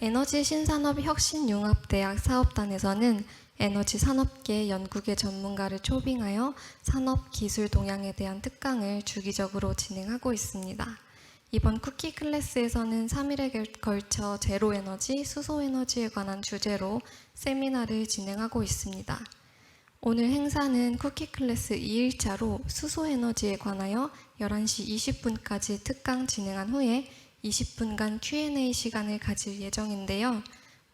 에너지 신산업 혁신융합대학 사업단에서는 에너지 산업계 연구계 전문가를 초빙하여 산업 기술 동향에 대한 특강을 주기적으로 진행하고 있습니다. 이번 쿠키 클래스에서는 3일에 걸쳐 제로에너지, 수소에너지에 관한 주제로 세미나를 진행하고 있습니다. 오늘 행사는 쿠키 클래스 2일차로 수소에너지에 관하여 11시 20분까지 특강 진행한 후에 20분간 Q&A 시간을 가질 예정인데요.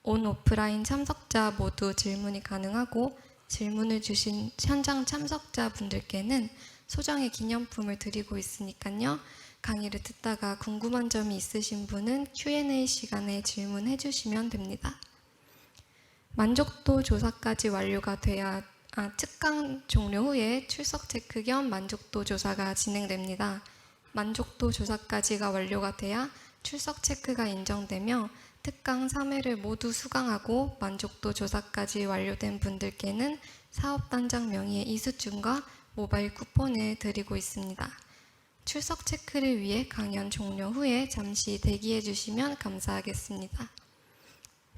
온 오프라인 참석자 모두 질문이 가능하고 질문을 주신 현장 참석자분들께는 소정의 기념품을 드리고 있으니까요. 강의를 듣다가 궁금한 점이 있으신 분은 Q&A 시간에 질문해 주시면 됩니다. 만족도 조사까지 완료가 돼야 특강 종료 후에 출석 체크 겸 만족도 조사가 진행됩니다. 만족도 조사까지가 완료가 돼야 출석 체크가 인정되며 특강 3회를 모두 수강하고 만족도 조사까지 완료된 분들께는 사업단장 명의의 이수증과 모바일 쿠폰을 드리고 있습니다. 출석 체크를 위해 강연 종료 후에 잠시 대기해 주시면 감사하겠습니다.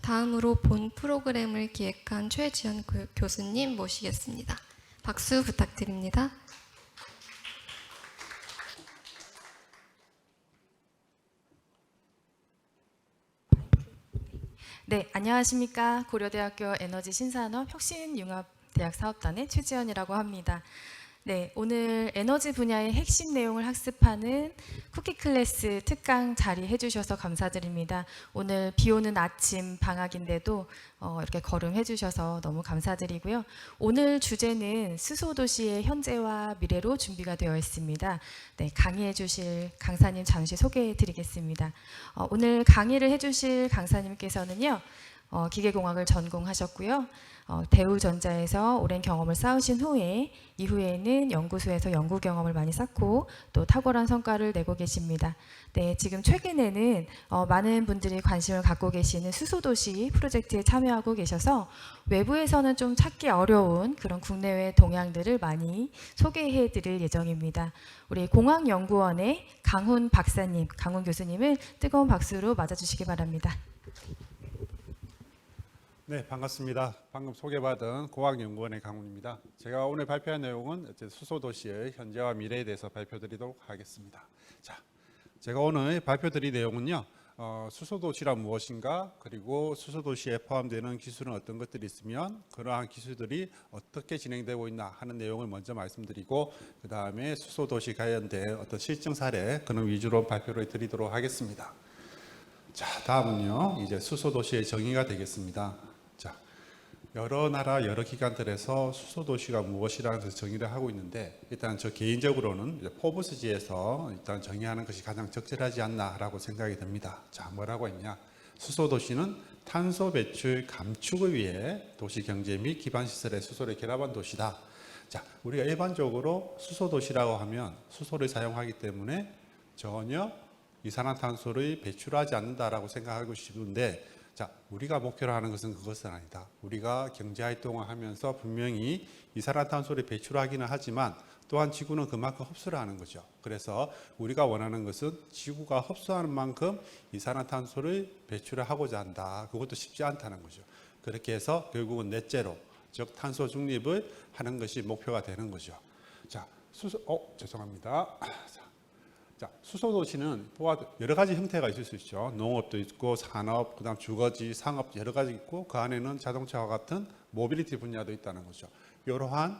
다음으로 본 프로그램을 기획한 최지연 교수님 모시겠습니다. 박수 부탁드립니다. 네, 안녕하십니까. 고려대학교 에너지 신산업 혁신융합대학 사업단의 최지연이라고 합니다. 네, 오늘 에너지 분야의 핵심 내용을 학습하는 쿠키 클래스 특강 자리해 주셔서 감사드립니다. 오늘 비 오는 아침 방학인데도 이렇게 걸음해 주셔서 너무 감사드리고요. 오늘 주제는 수소도시의 현재와 미래로 준비가 되어 있습니다. 네, 강의해 주실 강사님 잠시 소개해 드리겠습니다. 오늘 강의를 해 주실 강사님께서는요. 기계공학을 전공하셨고요. 대우전자에서 오랜 경험을 쌓으신 후에 이후에는 연구소에서 연구 경험을 많이 쌓고 또 탁월한 성과를 내고 계십니다. 네, 지금 최근에는 많은 분들이 관심을 갖고 계시는 수소도시 프로젝트에 참여하고 계셔서 외부에서는 좀 찾기 어려운 그런 국내외 동향들을 많이 소개해 드릴 예정입니다. 우리 공학연구원의 강훈 박사님, 강훈 교수님을 뜨거운 박수로 맞아주시기 바랍니다. 네, 반갑습니다. 방금 소개받은 공학연구원의 강훈입니다. 제가 오늘 발표할 내용은 수소도시의 현재와 미래에 대해서 발표드리도록 하겠습니다. 자, 제가 오늘 발표드릴 내용은요. 수소도시란 무엇인가, 그리고 수소도시에 포함되는 기술은 어떤 것들이 있으면 그러한 기술들이 어떻게 진행되고 있나 하는 내용을 먼저 말씀드리고 그 다음에 수소도시 관련된 어떤 실증 사례 그런 위주로 발표를 드리도록 하겠습니다. 자, 다음은요. 이제 수소도시의 정의가 되겠습니다. 여러 나라 여러 기관들에서 수소도시가 무엇이라는 정의를 하고 있는데 일단 저 개인적으로는 포브스지에서 일단 정의하는 것이 가장 적절하지 않나라고 생각이 듭니다. 자, 뭐라고 했냐? 수소도시는 탄소 배출 감축을 위해 도시 경제 및 기반 시설의 수소를 결합한 도시다. 자, 우리가 일반적으로 수소도시라고 하면 수소를 사용하기 때문에 전혀 이산화탄소를 배출하지 않는다라고 생각하고 싶은데 자, 우리가 목표로 하는 것은 그것은 아니다. 우리가 경제활동을 하면서 분명히 이산화탄소를 배출하기는 하지만 또한 지구는 그만큼 흡수를 하는 거죠. 그래서 우리가 원하는 것은 지구가 흡수하는 만큼 이산화탄소를 배출을 하고자 한다. 그것도 쉽지 않다는 거죠. 그렇게 해서 결국은 넷제로, 즉 탄소 중립을 하는 것이 목표가 되는 거죠. 자, 죄송합니다. 자, 수소도시는 여러 가지 형태가 있을 수 있죠. 농업도 있고 산업, 그다음 주거지, 상업 여러 가지 있고 그 안에는 자동차와 같은 모빌리티 분야도 있다는 거죠. 이러한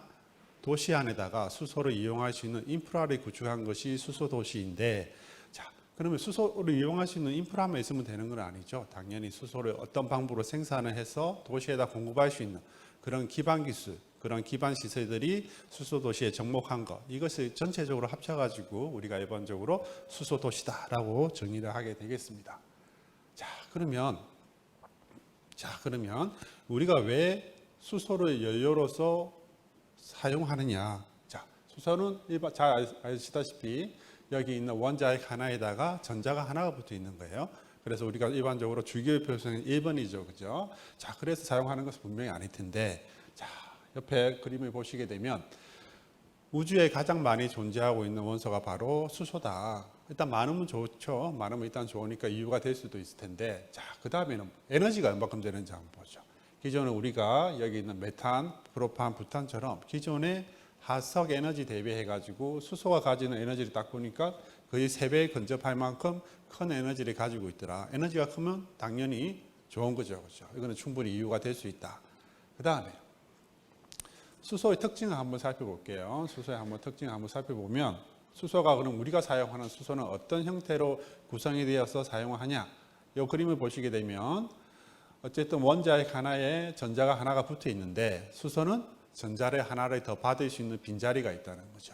도시 안에다가 수소를 이용할 수 있는 인프라를 구축한 것이 수소도시인데 자, 그러면 수소를 이용할 수 있는 인프라만 있으면 되는 건 아니죠. 당연히 수소를 어떤 방법으로 생산을 해서 도시에다 공급할 수 있는 그런 기반 기술, 그런 기반 시설들이 수소도시에 접목한 것, 이것을 전체적으로 합쳐가지고 우리가 일반적으로 수소도시다라고 정의를 하게 되겠습니다. 자, 그러면 우리가 왜 수소를 연료로서 사용하느냐? 자, 수소는 잘 아시다시피 여기 있는 원자핵 하나에다가 전자가 하나가 붙어 있는 거예요. 그래서 우리가 일반적으로 주기의 표성은 1번이죠. 그죠? 자, 그래서 사용하는 것은 분명히 아닐 텐데, 자, 옆에 그림을 보시게 되면 우주에 가장 많이 존재하고 있는 원소가 바로 수소다. 일단 많으면 좋죠. 많으면 일단 좋으니까 이유가 될 수도 있을 텐데, 자, 그 다음에는 에너지가 얼마큼 되는지 한번 보죠. 기존에 우리가 여기 있는 메탄, 프로판, 부탄처럼 기존에 화석 에너지 대비해가지고 수소가 가지는 에너지를 딱 보니까 거의 3배 근접할 만큼 큰 에너지를 가지고 있더라. 에너지가 크면 당연히 좋은 거죠. 그렇죠? 이거는 충분히 이유가 될 수 있다. 그 다음에 수소의 특징을 한번 살펴볼게요. 수소의 특징을 한번 살펴보면 수소가 그럼 우리가 사용하는 수소는 어떤 형태로 구성이 되어서 사용하냐? 이 그림을 보시게 되면 어쨌든 원자핵 하나에 전자가 하나가 붙어 있는데 수소는 전자를 하나를 더 받을 수 있는 빈자리가 있다는 거죠.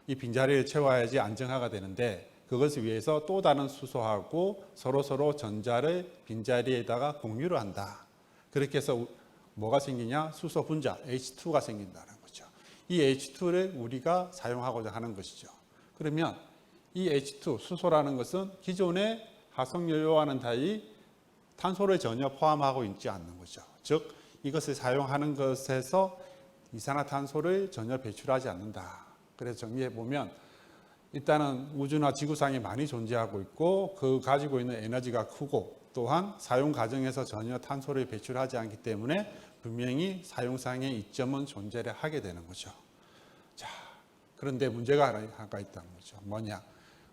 이 빈자리를 채워야지 안정화가 되는데 그것을 위해서 또 다른 수소하고 서로 전자를 빈자리에다가 공유를 한다. 그렇게 해서 뭐가 생기냐? 수소 분자 H2가 생긴다는 거죠. 이 H2를 우리가 사용하고자 하는 것이죠. 그러면 이 H2 수소라는 것은 기존의 화석연료와는 달리 탄소를 전혀 포함하고 있지 않는 거죠. 즉 이것을 사용하는 것에서 이산화탄소를 전혀 배출하지 않는다. 그래서 정리해 보면 일단은 우주나 지구상에 많이 존재하고 있고 그 가지고 있는 에너지가 크고 또한 사용 과정에서 전혀 탄소를 배출하지 않기 때문에 분명히 사용상의 이점은 존재를 하게 되는 거죠. 자, 그런데 문제가 하나가 있다는 거죠. 뭐냐?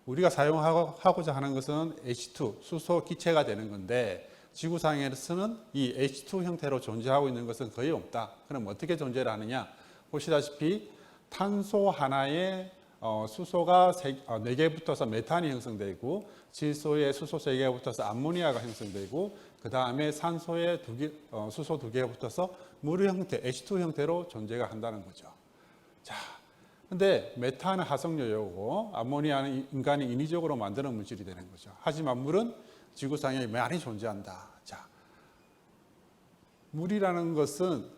우리가 사용하고자 하는 것은 H2, 수소 기체가 되는 건데 지구상에서는 이 H2 형태로 존재하고 있는 것은 거의 없다. 그럼 어떻게 존재를 하느냐? 보시다시피 탄소 하나에 수소가 4개 붙어서 메탄이 형성되고 질소에 수소 3개가 붙어서 암모니아가 형성되고 그 다음에 산소에 수소 2개가 붙어서 물 형태, H2 형태로 존재가 한다는 거죠. 자, 근데 메탄은 화석연료고 암모니아는 인간이 인위적으로 만드는 물질이 되는 거죠. 하지만 물은 지구상에 많이 존재한다. 자, 물이라는 것은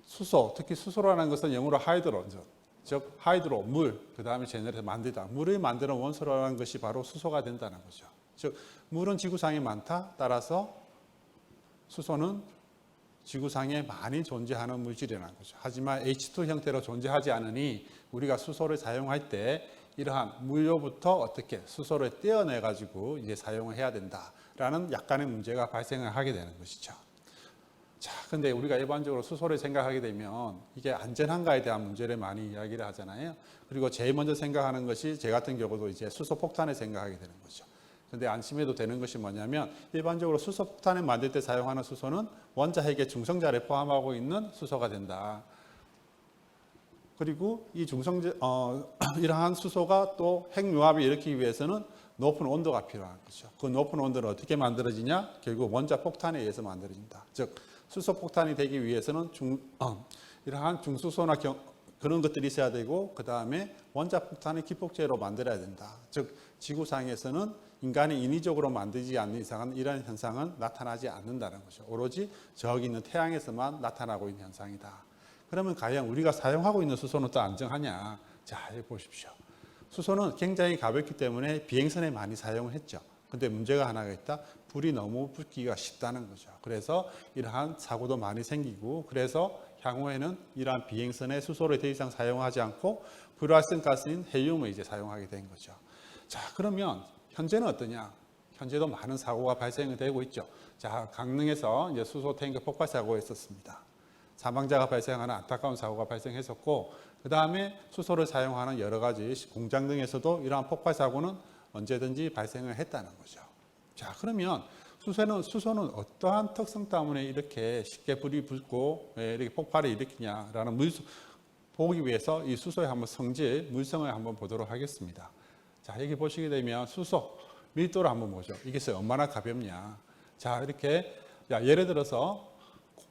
수소, 특히 수소라는 것은 영어로 하이드로전, 즉 하이드로, 물, 그 다음에 제너레이터 만들다. 물을 만드는 원소라는 것이 바로 수소가 된다는 거죠. 즉 물은 지구상에 많다. 따라서 수소는 지구상에 많이 존재하는 물질이라는 거죠. 하지만 H2 형태로 존재하지 않으니 우리가 수소를 사용할 때 이러한 물로부터 어떻게 수소를 떼어내 가지고 이제 사용을 해야 된다라는 약간의 문제가 발생을 하게 되는 것이죠. 자, 근데 우리가 일반적으로 수소를 생각하게 되면 이게 안전한가에 대한 문제를 많이 이야기를 하잖아요. 그리고 제일 먼저 생각하는 것이 제 같은 경우도 이제 수소 폭탄을 생각하게 되는 거죠. 근데 안심해도 되는 것이 뭐냐면 일반적으로 수소 폭탄을 만들 때 사용하는 수소는 원자핵의 중성자를 포함하고 있는 수소가 된다. 그리고 이 이러한 수소가 또 핵융합을 일으키기 위해서는 높은 온도가 필요한 거죠. 그 높은 온도는 어떻게 만들어지냐? 결국 원자 폭탄에 의해서 만들어진다. 즉 수소 폭탄이 되기 위해서는 이러한 중수소나 그런 것들이 있어야 되고 그 다음에 원자 폭탄을 기폭제로 만들어야 된다. 즉 지구상에서는 인간이 인위적으로 만들지 않는 이상은 이런 현상은 나타나지 않는다는 거죠. 오로지 저기 있는 태양에서만 나타나고 있는 현상이다. 그러면 과연 우리가 사용하고 있는 수소는 또 안정하냐? 자, 여기 보십시오. 수소는 굉장히 가볍기 때문에 비행선에 많이 사용을 했죠. 근데 문제가 하나가 있다. 불이 너무 붙기가 쉽다는 거죠. 그래서 이러한 사고도 많이 생기고 그래서 향후에는 이러한 비행선에 수소를 더 이상 사용하지 않고 불활성가스인 헬륨을 이제 사용하게 된 거죠. 자, 그러면 현재는 어떠냐? 현재도 많은 사고가 발생이 되고 있죠. 자, 강릉에서 이제 수소 탱크 폭발 사고가 있었습니다. 사망자가 발생하는 안타까운 사고가 발생했었고 그 다음에 수소를 사용하는 여러 가지 공장 등에서도 이러한 폭발 사고는 언제든지 발생을 했다는 거죠. 자, 그러면 수소는 어떠한 특성 때문에 이렇게 쉽게 불이 붙고 이렇게 폭발을 일으키냐라는 보기 위해서 이 수소의 한번 성질, 물성을 한번 보도록 하겠습니다. 자, 여기 보시게 되면 수소 밀도를 한번 보죠. 이게 얼마나 가볍냐. 자, 이렇게 예를 들어서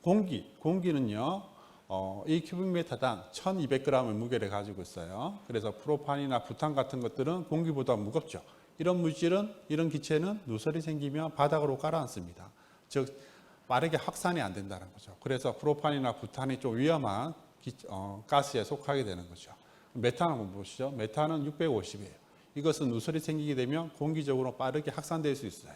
공기는요, 1큐빅미터당 1200g의 무게를 가지고 있어요. 그래서 프로판이나 부탄 같은 것들은 공기보다 무겁죠. 이런 물질은, 이런 기체는 누설이 생기면 바닥으로 가라앉습니다. 즉, 빠르게 확산이 안 된다는 거죠. 그래서 프로판이나 부탄이 좀 위험한 가스에 속하게 되는 거죠. 메탄 한번 보시죠. 메탄은 650이에요. 이것은 누설이 생기게 되면 공기적으로 빠르게 확산될 수 있어요.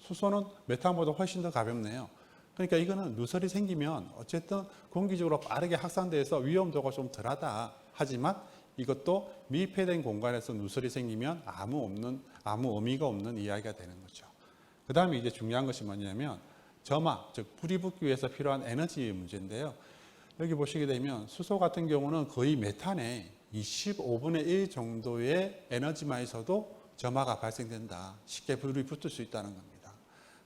수소는 메탄보다 훨씬 더 가볍네요. 그러니까 이거는 누설이 생기면 어쨌든 공기적으로 빠르게 확산돼서 위험도가 좀 덜하다. 하지만 이것도 밀폐된 공간에서 누설이 생기면 아무 의미가 없는 이야기가 되는 거죠. 그 다음에 이제 중요한 것이 뭐냐면 점화, 즉 불이 붙기 위해서 필요한 에너지 문제인데요. 여기 보시게 되면 수소 같은 경우는 거의 메탄의 25분의 1 정도의 에너지만 있어도 점화가 발생된다. 쉽게 불이 붙을 수 있다는 겁니다.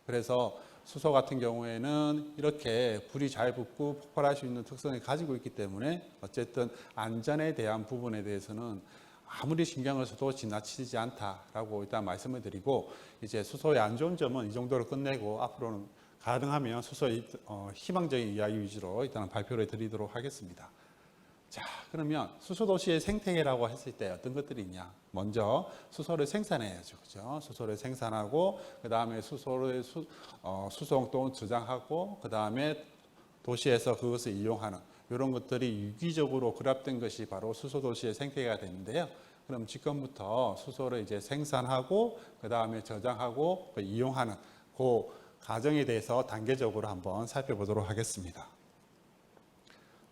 그래서 수소 같은 경우에는 이렇게 불이 잘 붙고 폭발할 수 있는 특성을 가지고 있기 때문에 어쨌든 안전에 대한 부분에 대해서는 아무리 신경을 써도 지나치지 않다라고 일단 말씀을 드리고, 이제 수소의 안 좋은 점은 이 정도로 끝내고 앞으로는 가능하면 수소의 희망적인 이야기 위주로 일단 발표를 드리도록 하겠습니다. 자, 그러면 수소 도시의 생태계라고 했을 때 어떤 것들이 있냐? 먼저 수소를 생산해야죠, 그죠? 수소를 생산하고 그 다음에 수소를 수송 또는 저장하고 그 다음에 도시에서 그것을 이용하는 이런 것들이 유기적으로 결합된 것이 바로 수소 도시의 생태계가 되는데요. 그럼 지금부터 수소를 이제 생산하고 그 다음에 저장하고 이용하는 그 과정에 대해서 단계적으로 한번 살펴보도록 하겠습니다.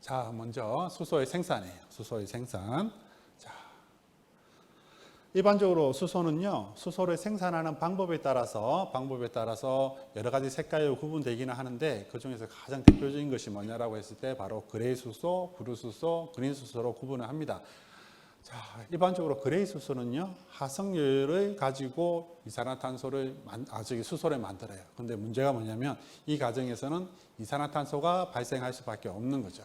자, 먼저 수소의 생산이에요. 수소의 생산. 자, 일반적으로 수소는요, 수소를 생산하는 방법에 따라서 여러 가지 색깔로 구분되기는 하는데, 그 중에서 가장 대표적인 것이 뭐냐라고 했을 때 바로 그레이 수소, 브루 수소, 그린 수소로 구분을 합니다. 자, 일반적으로 그레이 수소는요, 화석열을 가지고 이산화탄소를 수소를 만들어요. 근데 문제가 뭐냐면 이 과정에서는 이산화탄소가 발생할 수밖에 없는 거죠.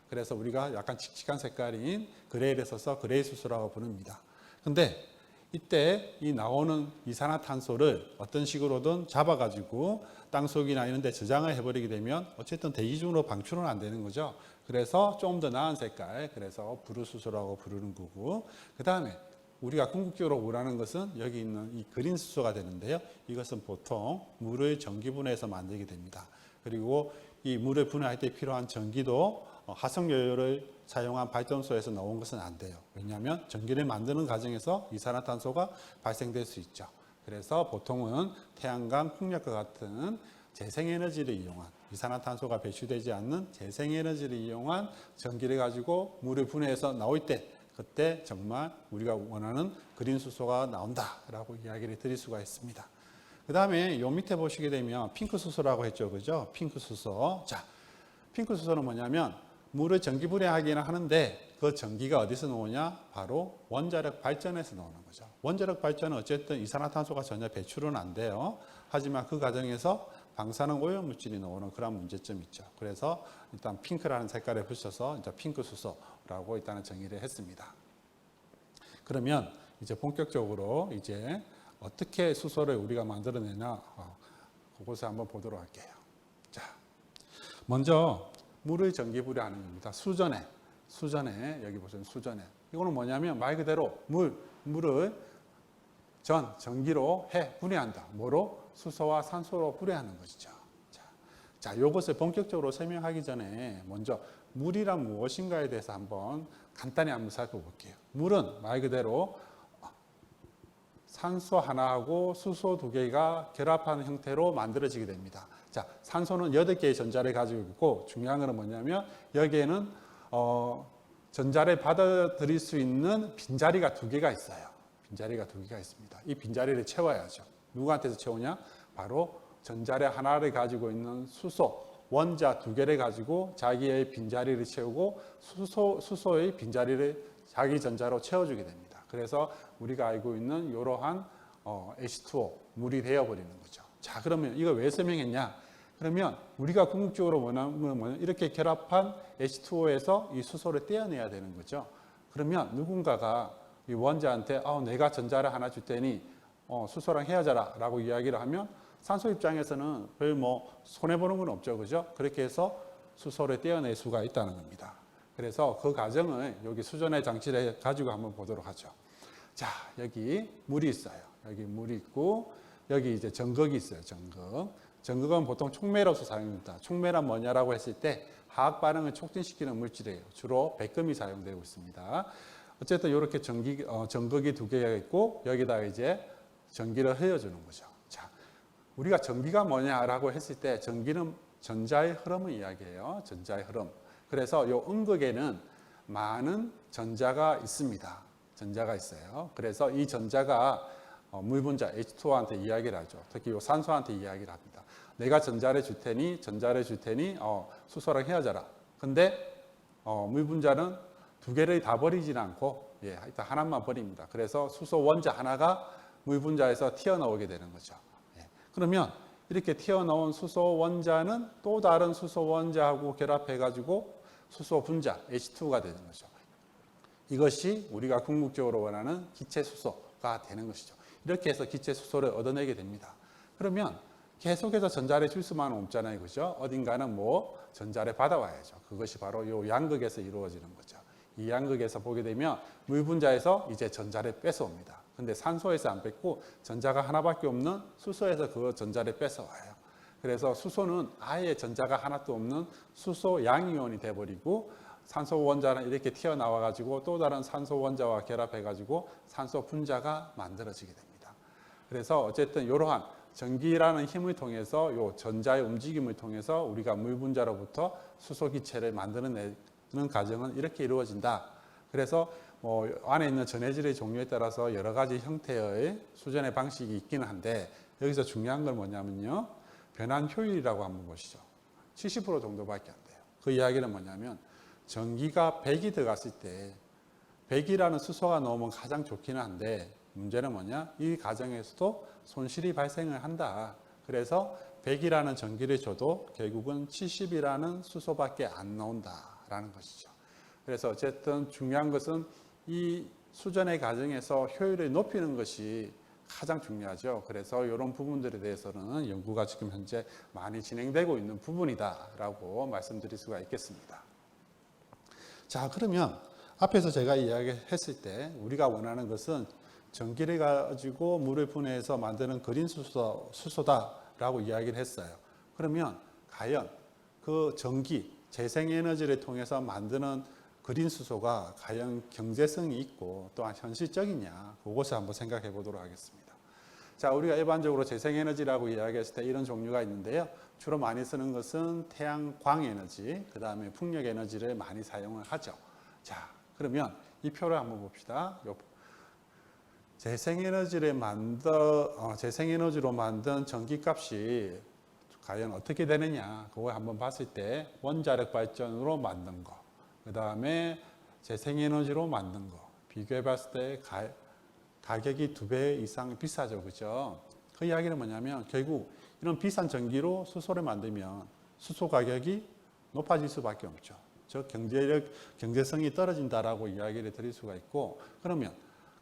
그래서 우리가 약간 칙칙한 색깔인 그레이를 써서 그레이 수소라고 부릅니다. 근데 이때 이 나오는 이산화탄소를 어떤 식으로든 잡아가지고 땅속이나 이런 데 저장을 해버리게 되면 어쨌든 대기 중으로 방출은 안 되는 거죠. 그래서 좀 더 나은 색깔, 그래서 브루수소라고 부르는 거고, 그 다음에 우리가 궁극적으로 원하는 것은 여기 있는 이 그린 수소가 되는데요. 이것은 보통 물을 전기분해해서 만들게 됩니다. 그리고 이 물을 분해할 때 필요한 전기도 화석연료를 사용한 발전소에서 나온 것은 안 돼요. 왜냐하면 전기를 만드는 과정에서 이산화탄소가 발생될 수 있죠. 그래서 보통은 태양광, 풍력과 같은 재생에너지를 이용한, 이산화탄소가 배출되지 않는 재생에너지를 이용한 전기를 가지고 물을 분해해서 나올 때, 그때 정말 우리가 원하는 그린 수소가 나온다라고 이야기를 드릴 수가 있습니다. 그 다음에 요 밑에 보시게 되면 핑크 수소라고 했죠, 그죠? 핑크 수소. 자, 핑크 수소는 뭐냐면 물을 전기 분해하기는 하는데 그 전기가 어디서 나오냐? 바로 원자력 발전에서 나오는 거죠. 원자력 발전은 어쨌든 이산화탄소가 전혀 배출은 안 돼요. 하지만 그 과정에서 방사능 오염물질이 나오는 그런 문제점이 있죠. 그래서 일단 핑크라는 색깔에 붙여서 이제 핑크 수소라고 일단은 정의를 했습니다. 그러면 이제 본격적으로 이제 어떻게 수소를 우리가 만들어내나 그것을 한번 보도록 할게요. 자, 먼저 물을 전기 분해하는 겁니다. 수전에 여기 보시면 수전에. 이거는 뭐냐면 말 그대로 물을 전기로 분해한다. 뭐로? 수소와 산소로 분해하는 것이죠. 자, 이것을 본격적으로 설명하기 전에 먼저 물이란 무엇인가에 대해서 한번 간단히 한번 살펴볼게요. 물은 말 그대로 산소 하나하고 수소 2개가 결합하는 형태로 만들어지게 됩니다. 자, 산소는 8개의 전자를 가지고 있고 중요한 것은 뭐냐면 여기에는 전자를 받아들일 수 있는 빈자리가 2개가 있어요. 빈자리가 2개가 있습니다. 이 빈자리를 채워야죠. 누구한테서 채우냐? 바로 전자를 하나를 가지고 있는 수소, 원자 2개를 가지고 자기의 빈자리를 채우고 수소의 빈자리를 자기 전자로 채워주게 됩니다. 그래서 우리가 알고 있는 이러한 H2O, 물이 되어버리는 거죠. 자, 그러면 이거 왜 설명했냐? 그러면 우리가 궁극적으로 원하는 건 뭐냐? 이렇게 결합한 H2O에서 이 수소를 떼어내야 되는 거죠. 그러면 누군가가 이 원자한테 내가 전자를 하나 줄 테니 수소랑 헤어져라 라고 이야기를 하면 산소 입장에서는 별 손해보는 건 없죠. 그죠? 그렇게 해서 수소를 떼어낼 수가 있다는 겁니다. 그래서 그 과정을 여기 수전의 장치를 가지고 한번 보도록 하죠. 자, 여기 물이 있어요. 여기 물이 있고 여기 이제 전극이 있어요. 전극은 보통 촉매로서 사용됩니다. 촉매란 뭐냐라고 했을 때 화학 반응을 촉진시키는 물질이에요. 주로 백금이 사용되고 있습니다. 어쨌든 이렇게 전극이 2개가 있고 여기다가 이제 전기를 흘려주는 거죠. 자, 우리가 전기가 뭐냐라고 했을 때 전기는 전자의 흐름을 이야기해요. 전자의 흐름. 그래서 이 음극에는 많은 전자가 있습니다. 전자가 있어요. 그래서 이 전자가 물분자 H2O한테 이야기를 하죠. 특히 이 산소한테 이야기를 합니다. 내가 전자를 줄 테니 수소랑 헤어져라. 근데 물분자는 두 개를 다 버리진 않고 일단 하나만 버립니다. 그래서 수소 원자 하나가 물분자에서 튀어나오게 되는 거죠. 그러면 이렇게 튀어나온 수소 원자는 또 다른 수소 원자하고 결합해가지고 수소 분자 H2가 되는 거죠. 이것이 우리가 궁극적으로 원하는 기체 수소가 되는 것이죠. 이렇게 해서 기체 수소를 얻어내게 됩니다. 그러면 계속해서 전자를 줄 수만은 없잖아요. 그죠? 어딘가는 전자를 받아와야죠. 그것이 바로 이 양극에서 이루어지는 거죠. 이 양극에서 보게 되면 물 분자에서 이제 전자를 뺏어옵니다. 근데 산소에서 안 뺏고 전자가 하나밖에 없는 수소에서 그 전자를 뺏어와요. 그래서 수소는 아예 전자가 하나도 없는 수소 양이온이 돼버리고 산소 원자는 이렇게 튀어나와가지고 또 다른 산소 원자와 결합해가지고 산소 분자가 만들어지게 됩니다. 그래서 어쨌든 이러한 전기라는 힘을 통해서 이 전자의 움직임을 통해서 우리가 물 분자로부터 수소 기체를 만들어내는 과정은 이렇게 이루어진다. 그래서 안에 있는 전해질의 종류에 따라서 여러 가지 형태의 수전의 방식이 있기는 한데 여기서 중요한 건 뭐냐면요. 변환 효율이라고 한번 보시죠. 70% 정도밖에 안 돼요. 그 이야기는 뭐냐면 전기가 100이 들어갔을 때 100이라는 수소가 나오면 가장 좋기는 한데 문제는 뭐냐? 이 과정에서도 손실이 발생을 한다. 그래서 100이라는 전기를 줘도 결국은 70이라는 수소밖에 안 나온다라는 것이죠. 그래서 어쨌든 중요한 것은 이 수전의 과정에서 효율을 높이는 것이 가장 중요하죠. 그래서 이런 부분들에 대해서는 연구가 지금 현재 많이 진행되고 있는 부분이다라고 말씀드릴 수가 있겠습니다. 자, 그러면 앞에서 제가 이야기했을 때 우리가 원하는 것은 전기를 가지고 물을 분해해서 만드는 그린 수소다라고 이야기를 했어요. 그러면 과연 그 전기, 재생에너지를 통해서 만드는 그린 수소가 과연 경제성이 있고 또한 현실적이냐, 그것을 한번 생각해 보도록 하겠습니다. 자, 우리가 일반적으로 재생에너지라고 이야기했을 때 이런 종류가 있는데요. 주로 많이 쓰는 것은 태양 광에너지, 그 다음에 풍력에너지를 많이 사용을 하죠. 자, 그러면 이 표를 한번 봅시다. 재생에너지로 만든 전기값이 과연 어떻게 되느냐, 그걸 한번 봤을 때 원자력 발전으로 만든 거, 그 다음에 재생에너지로 만든 거 비교해 봤을 때 가격이 2배 이상 비싸죠. 그죠? 그 이야기는 뭐냐면 결국 이런 비싼 전기로 수소를 만들면 수소 가격이 높아질 수밖에 없죠. 즉 경제성이 떨어진다라고 이야기를 드릴 수가 있고, 그러면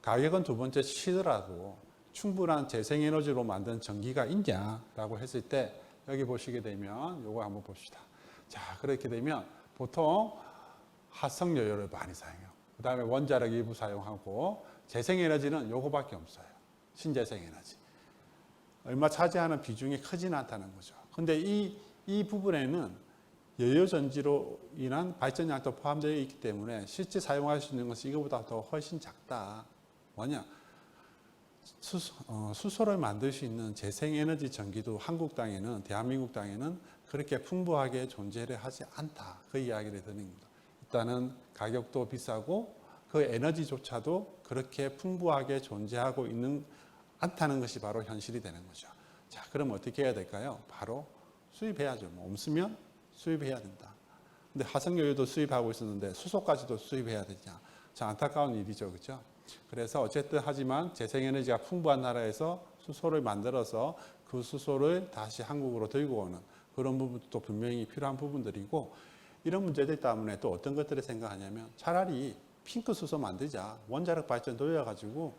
가격은 두 번째 치더라도 충분한 재생에너지로 만든 전기가 있냐라고 했을 때 여기 보시게 되면 요거 한번 봅시다. 자, 그렇게 되면 보통 화석연료를 많이 사용해요. 그 다음에 원자력 일부 사용하고 재생에너지는 요거밖에 없어요. 신재생에너지. 얼마 차지하는 비중이 크지는 않다는 거죠. 근데 이 부분에는 연료전지로 인한 발전량도 포함되어 있기 때문에 실제 사용할 수 있는 것이 이거보다 더 훨씬 작다. 뭐냐? 수소를 만들 수 있는 재생에너지 전기도 한국 땅에는, 대한민국 땅에는 그렇게 풍부하게 존재를 하지 않다. 그 이야기를 드리는 겁니다. 일단은 가격도 비싸고 그 에너지조차도 그렇게 풍부하게 존재하고 있는 않다는 것이 바로 현실이 되는 거죠. 자, 그럼 어떻게 해야 될까요? 바로 수입해야죠. 없으면 수입해야 된다. 근데 화석연료도 수입하고 있었는데 수소까지도 수입해야 되냐? 참 안타까운 일이죠. 그렇죠? 그래서 어쨌든 하지만 재생에너지가 풍부한 나라에서 수소를 만들어서 그 수소를 다시 한국으로 들고 오는 그런 부분도 분명히 필요한 부분들이고, 이런 문제들 때문에 또 어떤 것들을 생각하냐면 차라리 핑크 수소 만들자. 원자력 발전 돌려가지고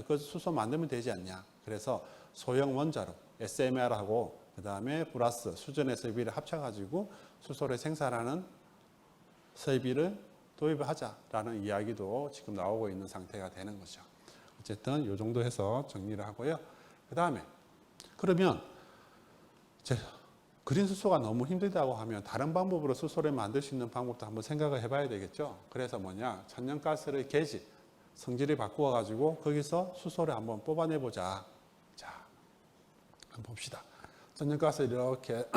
그 수소 만들면 되지 않냐. 그래서 소형 원자로 SMR하고 그 다음에 플러스 수전의 설비를 합쳐가지고 수소를 생산하는 설비를 도입하자라는 이야기도 지금 나오고 있는 상태가 되는 거죠. 어쨌든 이 정도 해서 정리를 하고요. 그 다음에 그러면 그린 수소가 너무 힘들다고 하면 다른 방법으로 수소를 만들 수 있는 방법도 한번 생각을 해봐야 되겠죠. 그래서 뭐냐, 천연가스를 성질을 바꾸어 가지고 거기서 수소를 한번 뽑아내보자. 자, 한번 봅시다. 천연가스를 이렇게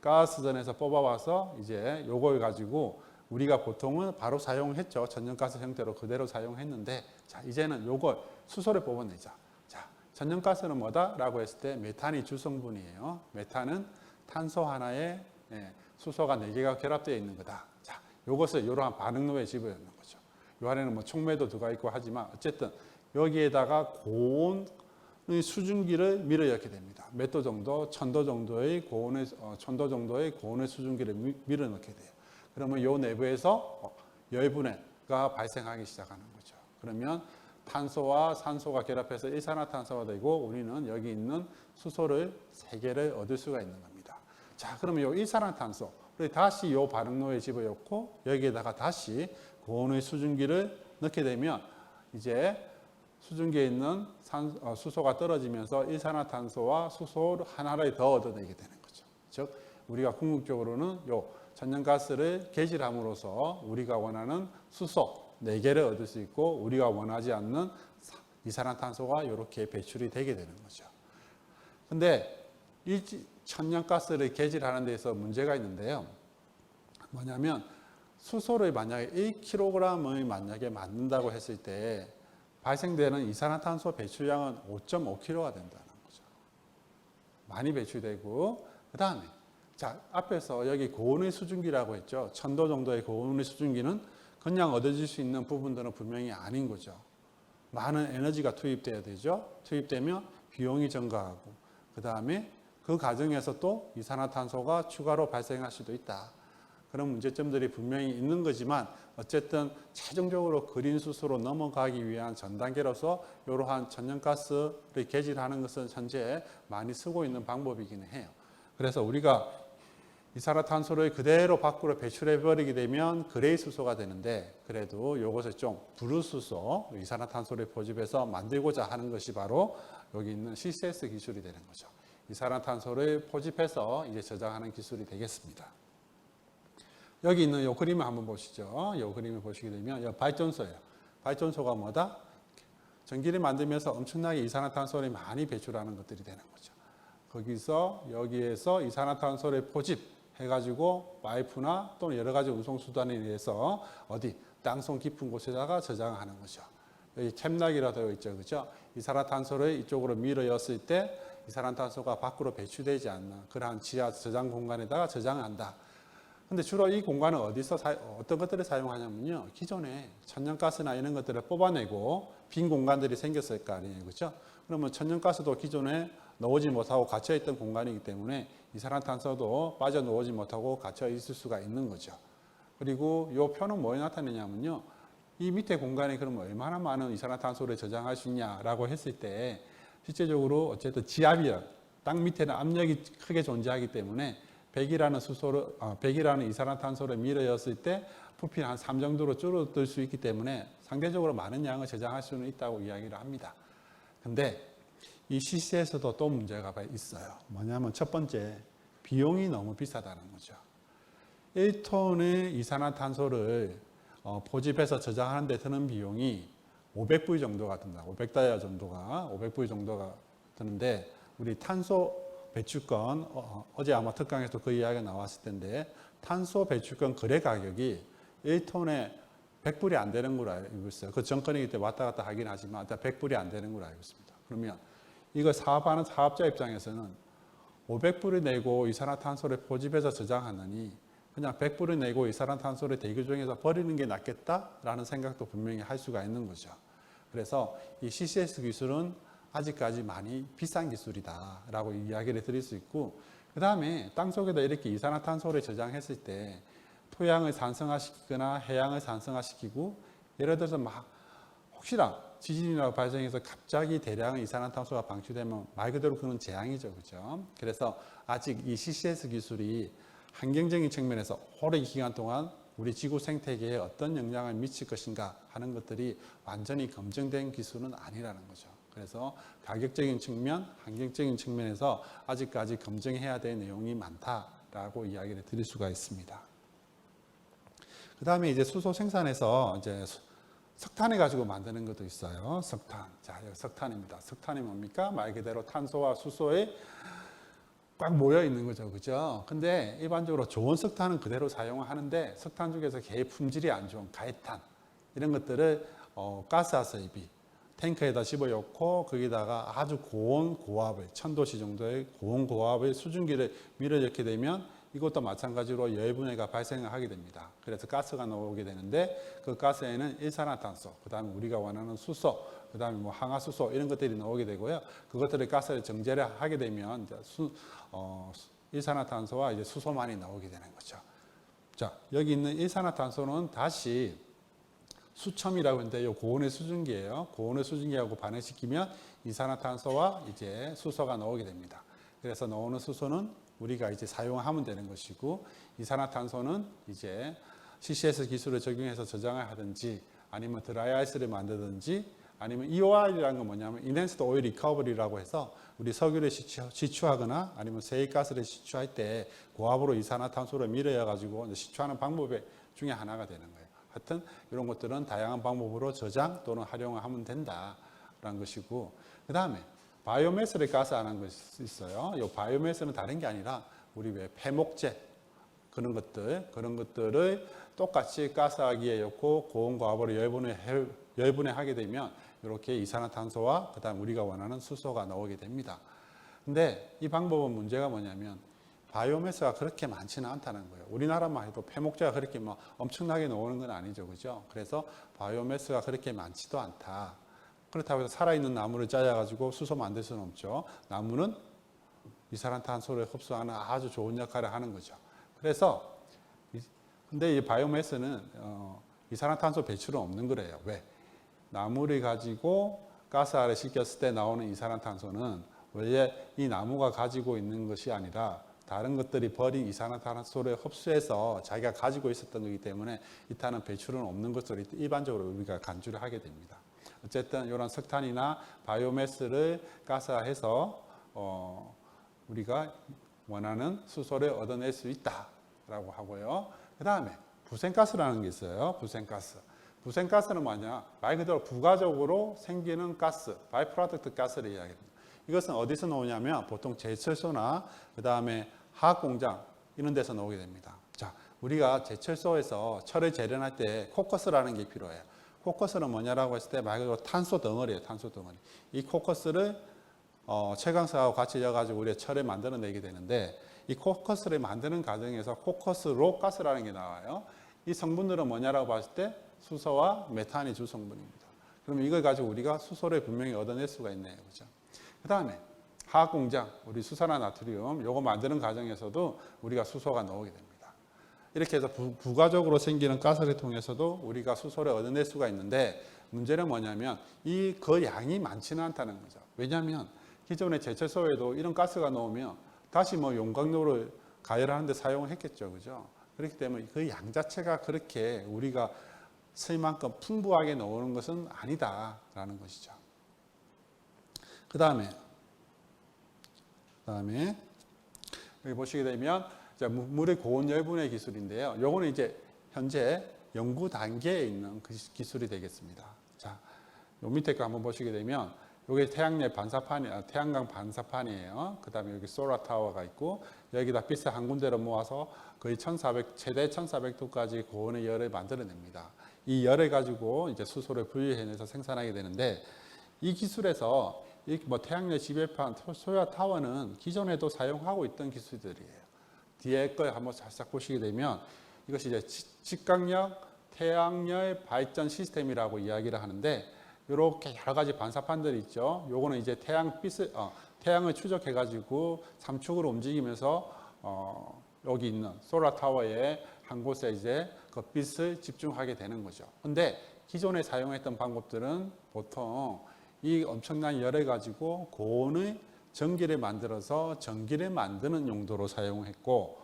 가스전에서 뽑아와서 이제 요걸 가지고 우리가 보통은 바로 사용했죠. 천연가스 형태로 그대로 사용했는데, 자, 이제는 요걸 수소를 뽑아내자. 자, 천연가스는 뭐다라고 했을 때 메탄이 주성분이에요. 메탄은 탄소 하나에 수소가 4개가 결합되어 있는 거다. 자, 요것을 이러한 반응로에 집어넣는 거죠. 요 안에는 뭐 촉매도 들어가 있고 하지만 어쨌든 여기에다가 고온의 수증기를 밀어넣게 됩니다. 몇 도 정도? 1000도 정도의 고온의 1000도 정도의 고온의 수증기를 밀어넣게 돼요. 그러면 요 내부에서 열분해가 발생하기 시작하는 거죠. 그러면 탄소와 산소가 결합해서 일산화탄소가 되고 우리는 여기 있는 수소를 3개를 얻을 수가 있는 겁니다. 자, 그러면 요 일산화탄소를 다시 요 반응로에 집어넣고 여기에다가 다시 고온의 수증기를 넣게 되면 이제 수증기에 있는 수소가 떨어지면서 일산화탄소와 수소 하나를 더 얻어내게 되는 거죠. 즉 우리가 궁극적으로는 요 천연가스를 개질함으로써 우리가 원하는 수소 4개를 얻을 수 있고 우리가 원하지 않는 이산화탄소가 이렇게 배출이 되게 되는 거죠. 근데 이 천연가스를 개질하는 데서 문제가 있는데요. 뭐냐면 수소를 만약에 1kg을 만약에 만든다고 했을 때 발생되는 이산화탄소 배출량은 5.5kg가 된다는 거죠. 많이 배출되고 그 다음에 자 앞에서 여기 고온의 수증기라고 했죠. 1000도 정도의 고온의 수증기는 그냥 얻어질 수 있는 부분들은 분명히 아닌 거죠. 많은 에너지가 투입돼야 되죠. 투입되면 비용이 증가하고 그 다음에 그 과정에서 또 이산화탄소가 추가로 발생할 수도 있다. 그런 문제점들이 분명히 있는 거지만 어쨌든 최종적으로 그린 수소로 넘어가기 위한 전 단계로서 이러한 천연가스를 개질하는 것은 현재 많이 쓰고 있는 방법이기는 해요. 그래서 우리가 이산화탄소를 그대로 밖으로 배출해 버리게 되면 그레이 수소가 되는데 그래도 이것을 좀 브루수소, 이산화탄소를 포집해서 만들고자 하는 것이 바로 여기 있는 CCS 기술이 되는 거죠. 이산화탄소를 포집해서 이제 저장하는 기술이 되겠습니다. 여기 있는 이 그림을 한번 보시죠. 이 그림을 보시게 되면 이 발전소예요. 발전소가 뭐다? 전기를 만들면서 엄청나게 이산화탄소를 많이 배출하는 것들이 되는 거죠. 거기서 여기에서 이산화탄소를 포집해가지고 파이프나 또는 여러 가지 운송수단에 의해서 어디 땅속 깊은 곳에다가 저장하는 거죠. 여기 캡락이라 되어 있죠. 그죠? 이산화탄소를 이쪽으로 밀어였을 때 이산화탄소가 밖으로 배출되지 않는 그러한 지하 저장 공간에다가 저장을 한다. 근데 주로 이 공간은 어디서 어떤 것들을 사용하냐면요. 기존에 천연가스나 이런 것들을 뽑아내고 빈 공간들이 생겼을 거 아니에요. 그렇죠? 그러면 천연가스도 기존에 넣지 못하고 갇혀있던 공간이기 때문에 이산화탄소도 빠져나오지 못하고 갇혀 있을 수가 있는 거죠. 그리고 이 표는 뭐에 나타내냐면요. 이 밑에 공간에 그러면 얼마나 많은 이산화탄소를 저장할 수 있냐라고 했을 때 실제적으로 어쨌든 지압이랑 땅 밑에는 압력이 크게 존재하기 때문에 100이라는 이산화탄소를 밀어였을 때 부피는 한 3 정도로 줄어들 수 있기 때문에 상대적으로 많은 양을 저장할 수는 있다고 이야기를 합니다. 근데 이 CCS도 또 문제가 있어요. 뭐냐면 첫 번째, 비용이 너무 비싸다는 거죠. 1톤의 이산화탄소를 포집해서 저장하는 데 드는 비용이 500불 정도가 든다. 500달러 정도가 500불 정도가 드는데 우리 탄소 배출권, 어제 아마 특강에서 그 이야기가 나왔을 텐데 탄소 배출권 거래 가격이 1톤에 100불이 안 되는 걸로 알고 있어요. 그 정권이기 때문에 왔다 갔다 하긴 하지만 일단 100불이 안 되는 걸로 알고 있습니다. 그러면 이거 사업하는 사업자 입장에서는 500불을 내고 이산화탄소를 포집해서 저장하느니 그냥 100불을 내고 이산화탄소를 대기 중에서 버리는 게 낫겠다라는 생각도 분명히 할 수가 있는 거죠. 그래서 이 CCS 기술은 아직까지 많이 비싼 기술이다라고 이야기를 드릴 수 있고 그 다음에 땅속에다 이렇게 이산화탄소를 저장했을 때 토양을 산성화시키거나 해양을 산성화시키고 예를 들어서 막 혹시나 지진이라고 발생해서 갑자기 대량의 이산화탄소가 방출되면 말 그대로 그건 재앙이죠. 그죠? 그래서 아직 이 CCS 기술이 환경적인 측면에서 오랜 기간 동안 우리 지구 생태계에 어떤 영향을 미칠 것인가 하는 것들이 완전히 검증된 기술은 아니라는 거죠. 그래서 가격적인 측면, 환경적인 측면에서 아직까지 검증해야 될 내용이 많다라고 이야기를 드릴 수가 있습니다. 그 다음에 이제 수소 생산에서 이제 석탄을 가지고 만드는 것도 있어요. 석탄. 자, 여기 석탄입니다. 석탄이 뭡니까? 말 그대로 탄소와 수소의 꽉 모여 있는 거죠. 그죠? 근데 일반적으로 좋은 석탄은 그대로 사용하는데 석탄 중에서 개의 품질이 안 좋은 가해탄 이런 것들을 가스화설비 탱크에다 집어넣고 거기다가 아주 고온 고압의 1000도씨 정도의 고온 고압의 수증기를 밀어넣게 되면 이것도 마찬가지로 열분해가 발생을 하게 됩니다. 그래서 가스가 나오게 되는데 그 가스에는 일산화탄소, 그 다음에 우리가 원하는 수소, 그 다음에 뭐 항화수소 이런 것들이 나오게 되고요. 그것들을 가스를 정제를 하게 되면 이제 일산화탄소와 이제 수소만이 나오게 되는 거죠. 자, 여기 있는 일산화탄소는 다시 수첨이라고 하는데 이 고온의 수증기예요. 고온의 수증기하고 반응시키면 이산화탄소와 이제 수소가 나오게 됩니다. 그래서 나오는 수소는 우리가 이제 사용하면 되는 것이고 이산화탄소는 이제 CCS 기술을 적용해서 저장을 하든지 아니면 드라이아이스를 만들든지 아니면 EOR이라는 건 뭐냐면 Enhanced Oil Recovery라고 해서 우리 석유를 시추하거나 아니면 세액가스를 시추할 때 고압으로 이산화탄소를 밀어야 가지고 시추하는 방법 중에 하나가 되는 거예요. 하여튼 이런 것들은 다양한 방법으로 저장 또는 활용을 하면 된다라는 것이고 그 다음에 바이오매스를 가스하는 것이 있어요. 이 바이오매스는 다른 게 아니라 우리 왜 폐목재 그런 것들을 똑같이 가스하기에 좋고 고온 고압으로 열분해하게 되면 이렇게 이산화탄소와 그다음 우리가 원하는 수소가 나오게 됩니다. 근데 이 방법은 문제가 뭐냐면 바이오매스가 그렇게 많지는 않다는 거예요. 우리나라만 해도 폐목재가 그렇게 뭐 엄청나게 나오는 건 아니죠, 그죠? 그래서 바이오매스가 그렇게 많지도 않다. 그렇다고 해서 살아있는 나무를 짜여가지고 수소 만들 수는 없죠. 나무는 이산화탄소를 흡수하는 아주 좋은 역할을 하는 거죠. 그래서 근데 이 바이오매스는 이산화탄소 배출은 없는 거래요. 왜? 나무를 가지고 가스화를 시켰을 때 나오는 이산화탄소는 원래 이 나무가 가지고 있는 것이 아니라 다른 것들이 버린 이산화탄소를 흡수해서 자기가 가지고 있었던 거기 때문에 이타는 배출은 없는 것으로 일반적으로 우리가 간주를 하게 됩니다. 어쨌든 이런 석탄이나 바이오매스를 가스화해서 우리가 원하는 수소를 얻어낼 수 있다라고 하고요. 그 다음에 부생가스라는 게 있어요. 부생가스. 부생가스는 뭐냐? 말 그대로 부가적으로 생기는 가스, 바이프로덕트 가스를 이야기합니다. 이것은 어디서 나오냐면 보통 제철소나 그 다음에 화학공장 이런 데서 나오게 됩니다. 자, 우리가 제철소에서 철을 재련할 때 코커스라는 게 필요해요. 코커스는 뭐냐라고 했을 때 말 그대로 탄소 덩어리예요. 탄소 덩어리. 이 코커스를 채광석하고 같이 넣어가지고 우리가 철을 만들어내게 되는데 이 코커스를 만드는 과정에서 코커스로 가스라는 게 나와요. 이 성분들은 뭐냐라고 봤을 때 수소와 메탄이 주 성분입니다. 그러면 이걸 가지고 우리가 수소를 분명히 얻어낼 수가 있네요. 그죠? 그 다음에 화학공장, 우리 수산화 나트륨 요거 만드는 과정에서도 우리가 수소가 나오게 됩니다. 이렇게 해서 부가적으로 생기는 가스를 통해서도 우리가 수소를 얻어낼 수가 있는데 문제는 뭐냐면 그 양이 많지는 않다는 거죠. 왜냐하면 기존의 제철소에도 이런 가스가 나오면 다시 뭐 용광로를 가열하는 데 사용을 했겠죠. 그죠? 그렇기 때문에 그 양 자체가 그렇게 우리가 쓸 만큼 풍부하게 나오는 것은 아니다라는 것이죠. 그 다음에 여기 보시게 되면 물의 고온 열분해 기술인데요. 요거는 이제 현재 연구 단계에 있는 그 기술이 되겠습니다. 자, 요 밑에 거 한번 보시게 되면 요게 태양광 반사판이에요. 그 다음에 여기 소라 타워가 있고 여기다 빛을 한 군데로 모아서 거의 최대 1400도까지 고온의 열을 만들어냅니다. 이 열을 가지고 이제 수소를 분리해내서 생산하게 되는데 이 기술에서 뭐 태양열 지배판, 소라 타워는 기존에도 사용하고 있던 기술들이에요. 뒤에 걸 한번 살짝 보시게 되면 이것이 이제 직강력 태양열 발전 시스템이라고 이야기를 하는데 이렇게 여러 가지 반사판들이 있죠. 요거는 이제 태양을 추적해 가지고 삼축으로 움직이면서 여기 있는 소라 타워의 한 곳에 이제 그 빛을 집중하게 되는 거죠. 근데 기존에 사용했던 방법들은 보통 이 엄청난 열을 가지고 고온의 전기를 만들어서 전기를 만드는 용도로 사용했고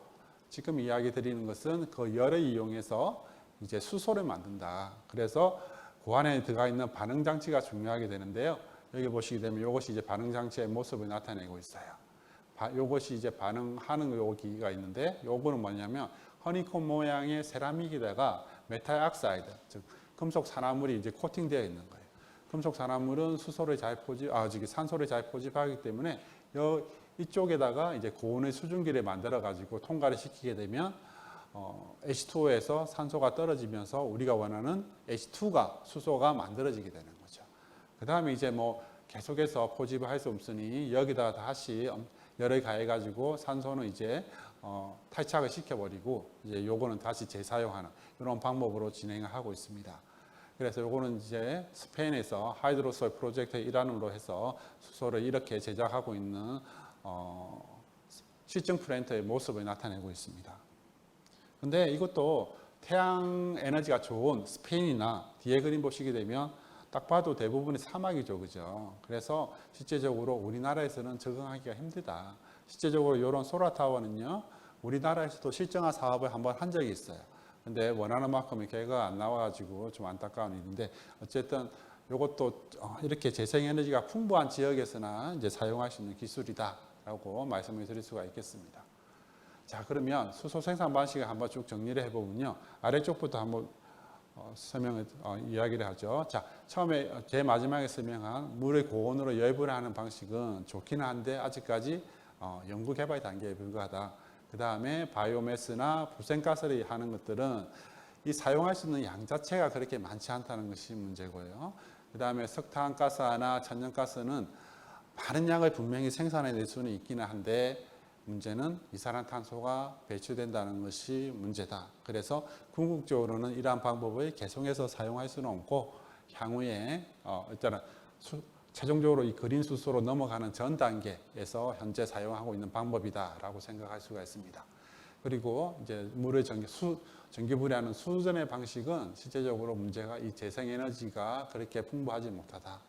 지금 이야기 드리는 것은 그 열을 이용해서 이제 수소를 만든다. 그래서 그 안에 들어가 있는 반응 장치가 중요하게 되는데요. 여기 보시게 되면 이것이 이제 반응 장치의 모습을 나타내고 있어요. 이것이 이제 반응하는 여기가 있는데 요거는 뭐냐면 허니콤 모양의 세라믹에다가 메탈 악사이드, 즉 금속 산화물이 이제 코팅되어 있는 거예요. 금속 산화물은 산소를 잘 포집하기 때문에 이쪽에다가 이제 고온의 수증기를 만들어 가지고 통과를 시키게 되면 H2O에서 산소가 떨어지면서 우리가 원하는 H2가 수소가 만들어지게 되는 거죠. 그 다음에 이제 뭐 계속해서 포집을 할 수 없으니 여기다가 다시 열을 가해 가지고 산소는 이제 탈착을 시켜버리고 이제 요거는 다시 재사용하는 이런 방법으로 진행을 하고 있습니다. 그래서 요거는 이제 스페인에서 하이드로솔 프로젝트의 일환으로 해서 수소를 이렇게 제작하고 있는 실증 플랜트의 모습을 나타내고 있습니다. 근데 이것도 태양 에너지가 좋은 스페인이나 뒤에 그림 보시게 되면 딱 봐도 대부분이 사막이죠, 그죠? 그래서 실제적으로 우리나라에서는 적응하기가 힘들다. 실제적으로 이런 소라타워는요, 우리나라에서도 실증화 사업을 한번 한 적이 있어요. 근데 원하는 만큼의 결과가 안 나와가지고 좀 안타까운 일인데, 어쨌든 이것도 이렇게 재생에너지가 풍부한 지역에서나 이제 사용할 수 있는 기술이다라고 말씀을 드릴 수가 있겠습니다. 자, 그러면 수소 생산 방식을 한번 쭉 정리를 해보면요, 아래쪽부터 한번 이야기를 하죠. 자, 처음에 제일 마지막에 설명한 물을 고온으로 열분하는 방식은 좋기는 한데 아직까지 연구 개발 단계에 불과하다. 그 다음에 바이오매스나 부생가스를 하는 것들은 이 사용할 수 있는 양 자체가 그렇게 많지 않다는 것이 문제고요. 그 다음에 석탄가스나 천연가스는 많은 양을 분명히 생산해낼 수는 있기는 한데 문제는 이산화탄소가 배출된다는 것이 문제다. 그래서 궁극적으로는 이러한 방법을 개성해서 사용할 수는 없고 향후에 일단은 최종적으로 이 그린 수소로 넘어가는 전 단계에서 현재 사용하고 있는 방법이다라고 생각할 수가 있습니다. 그리고 이제 물을 전기 분해하는 수전의 방식은 실제적으로 문제가 이 재생에너지가 그렇게 풍부하지 못하다.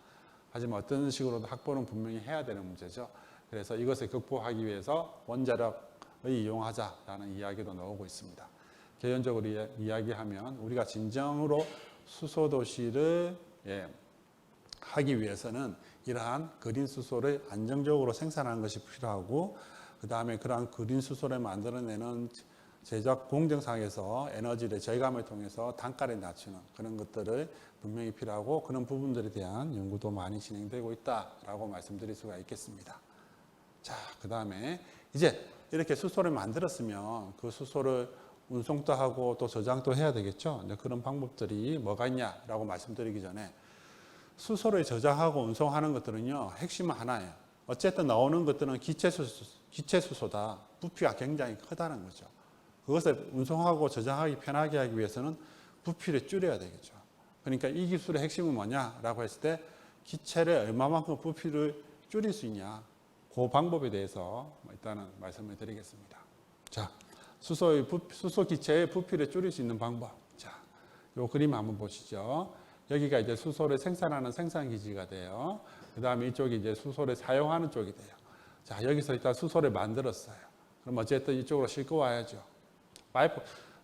하지만 어떤 식으로도 확보는 분명히 해야 되는 문제죠. 그래서 이것을 극복하기 위해서 원자력을 이용하자라는 이야기도 나오고 있습니다. 개연적으로 이야기하면 우리가 진정으로 수소 도시를 하기 위해서는 이러한 그린 수소를 안정적으로 생산하는 것이 필요하고, 그 다음에 그러한 그린 수소를 만들어내는 제작 공정상에서 에너지를 절감을 통해서 단가를 낮추는 그런 것들을 분명히 필요하고, 그런 부분들에 대한 연구도 많이 진행되고 있다라고 말씀드릴 수가 있겠습니다. 자, 그 다음에 이제 이렇게 수소를 만들었으면 그 수소를 운송도 하고 또 저장도 해야 되겠죠. 그런 방법들이 뭐가 있냐라고 말씀드리기 전에 수소를 저장하고 운송하는 것들은요, 핵심은 하나예요. 어쨌든 나오는 것들은 기체 수소다. 부피가 굉장히 크다는 거죠. 그것을 운송하고 저장하기 편하게 하기 위해서는 부피를 줄여야 되겠죠. 그러니까 이 기술의 핵심은 뭐냐라고 했을 때 기체를 얼마만큼 부피를 줄일 수 있냐, 그 방법에 대해서 일단은 말씀을 드리겠습니다. 자, 수소 기체의 부피를 줄일 수 있는 방법. 자, 요 그림 한번 보시죠. 여기가 이제 수소를 생산하는 생산기지가 돼요. 그 다음에 이쪽이 이제 수소를 사용하는 쪽이 돼요. 자, 여기서 일단 수소를 만들었어요. 그럼 어쨌든 이쪽으로 싣고 와야죠.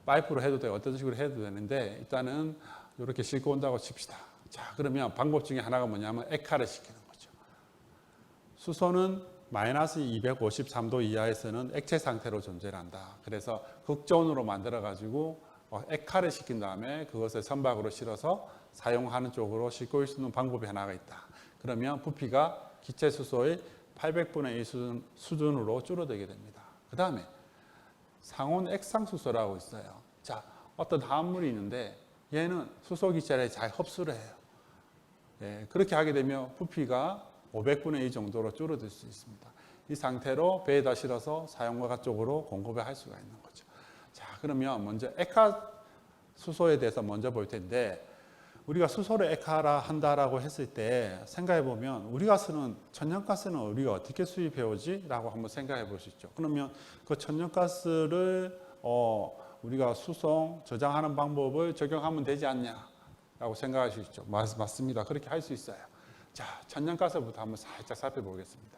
파이프로 해도 돼요. 어떤 식으로 해도 되는데 일단은 이렇게 싣고 온다고 칩시다. 자, 그러면 방법 중에 하나가 뭐냐면 액화를 시키는 거죠. 수소는 마이너스 253도 이하에서는 액체 상태로 존재를 한다. 그래서 극저온으로 만들어 가지고 액화를 시킨 다음에 그것을 선박으로 실어서 사용하는 쪽으로 싣고 올 수 있는 방법이 하나가 있다. 그러면 부피가 기체 수소의 800분의 1 수준으로 줄어들게 됩니다. 그 다음에 상온 액상수소라고 있어요. 자, 어떤 화합물이 있는데 얘는 수소 기체를 잘 흡수를 해요. 그렇게 하게 되면 부피가 500분의 1 정도로 줄어들 수 있습니다. 이 상태로 배에다 실어서 사용과 쪽으로 공급을 할 수가 있는 거죠. 자, 그러면 먼저 액화 수소에 대해서 먼저 볼 텐데, 우리가 수소를 액화라 한다라고 했을 때 생각해 보면 우리가 쓰는 천연가스는 우리가 어떻게 수입해 오지? 라고 한번 생각해 볼 수 있죠. 그러면 그 천연가스를 우리가 수송, 저장하는 방법을 적용하면 되지 않냐? 라고 생각할 수 있죠. 맞습니다. 그렇게 할 수 있어요. 자, 천연가스부터 한번 살짝 살펴보겠습니다.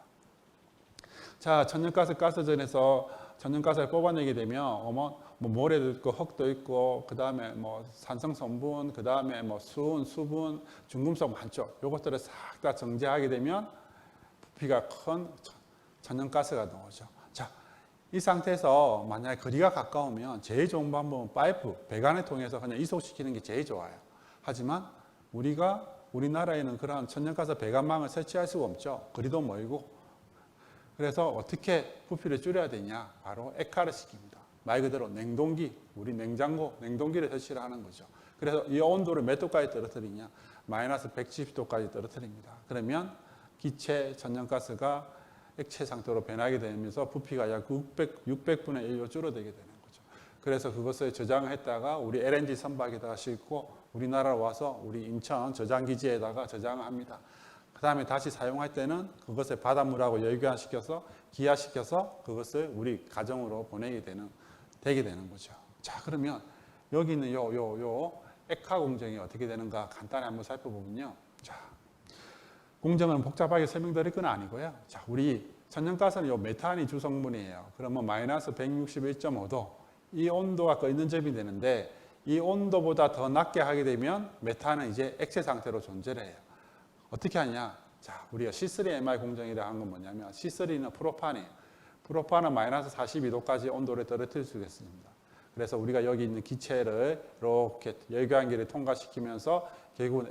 자, 천연가스 가스전에서 천연가스를 뽑아내게 되면 뭐 모래도 있고 흙도 있고, 그 다음에 뭐 산성성분, 그 다음에 뭐 수분, 중금속 많죠. 요것들을 싹 다 정제하게 되면 부피가 큰 천연가스가 나오죠. 자, 이 상태에서 만약에 거리가 가까우면 제일 좋은 방법은 파이프, 배관을 통해서 그냥 이송시키는 게 제일 좋아요. 하지만 우리나라에는 그러한 천연가스 배관망을 설치할 수가 없죠. 거리도 멀고. 그래서 어떻게 부피를 줄여야 되냐? 바로 액화를 시킵니다. 말 그대로 냉동기, 우리 냉장고, 냉동기를 설치를 하는 거죠. 그래서 이 온도를 몇 도까지 떨어뜨리냐? 마이너스 170도까지 떨어뜨립니다. 그러면 기체 천연가스가 액체 상태로 변하게 되면서 부피가 약 600분의 1로 줄어들게 되는 거죠. 그래서 그것을 저장했다가 우리 LNG 선박에다가 싣고 우리나라로 와서 우리 인천 저장기지에다가 저장을 합니다. 그 다음에 다시 사용할 때는 그것을 바닷물하고 열교환시켜서 기화시켜서 그것을 우리 가정으로 되게 되는 거죠. 자, 그러면 여기 있는 요 액화 공정이 어떻게 되는가 간단히 한번 살펴보면요. 자, 공정은 복잡하게 설명드릴 건 아니고요. 자, 우리 천연가스는 요 메탄이 주성분이에요. 그러면 마이너스 161.5도 이 온도가 끓는 점이 되는데 이 온도보다 더 낮게 하게 되면 메탄은 이제 액체 상태로 존재를 해요. 어떻게 하냐? 자, 우리가 C3MI 공정이라 한 건 뭐냐면 C3는 프로판이에요. 프로판은 마이너스 42도까지 온도를 떨어뜨릴 수 있습니다. 그래서 우리가 여기 있는 기체를 이렇게 열교환기를 통과시키면서 결국은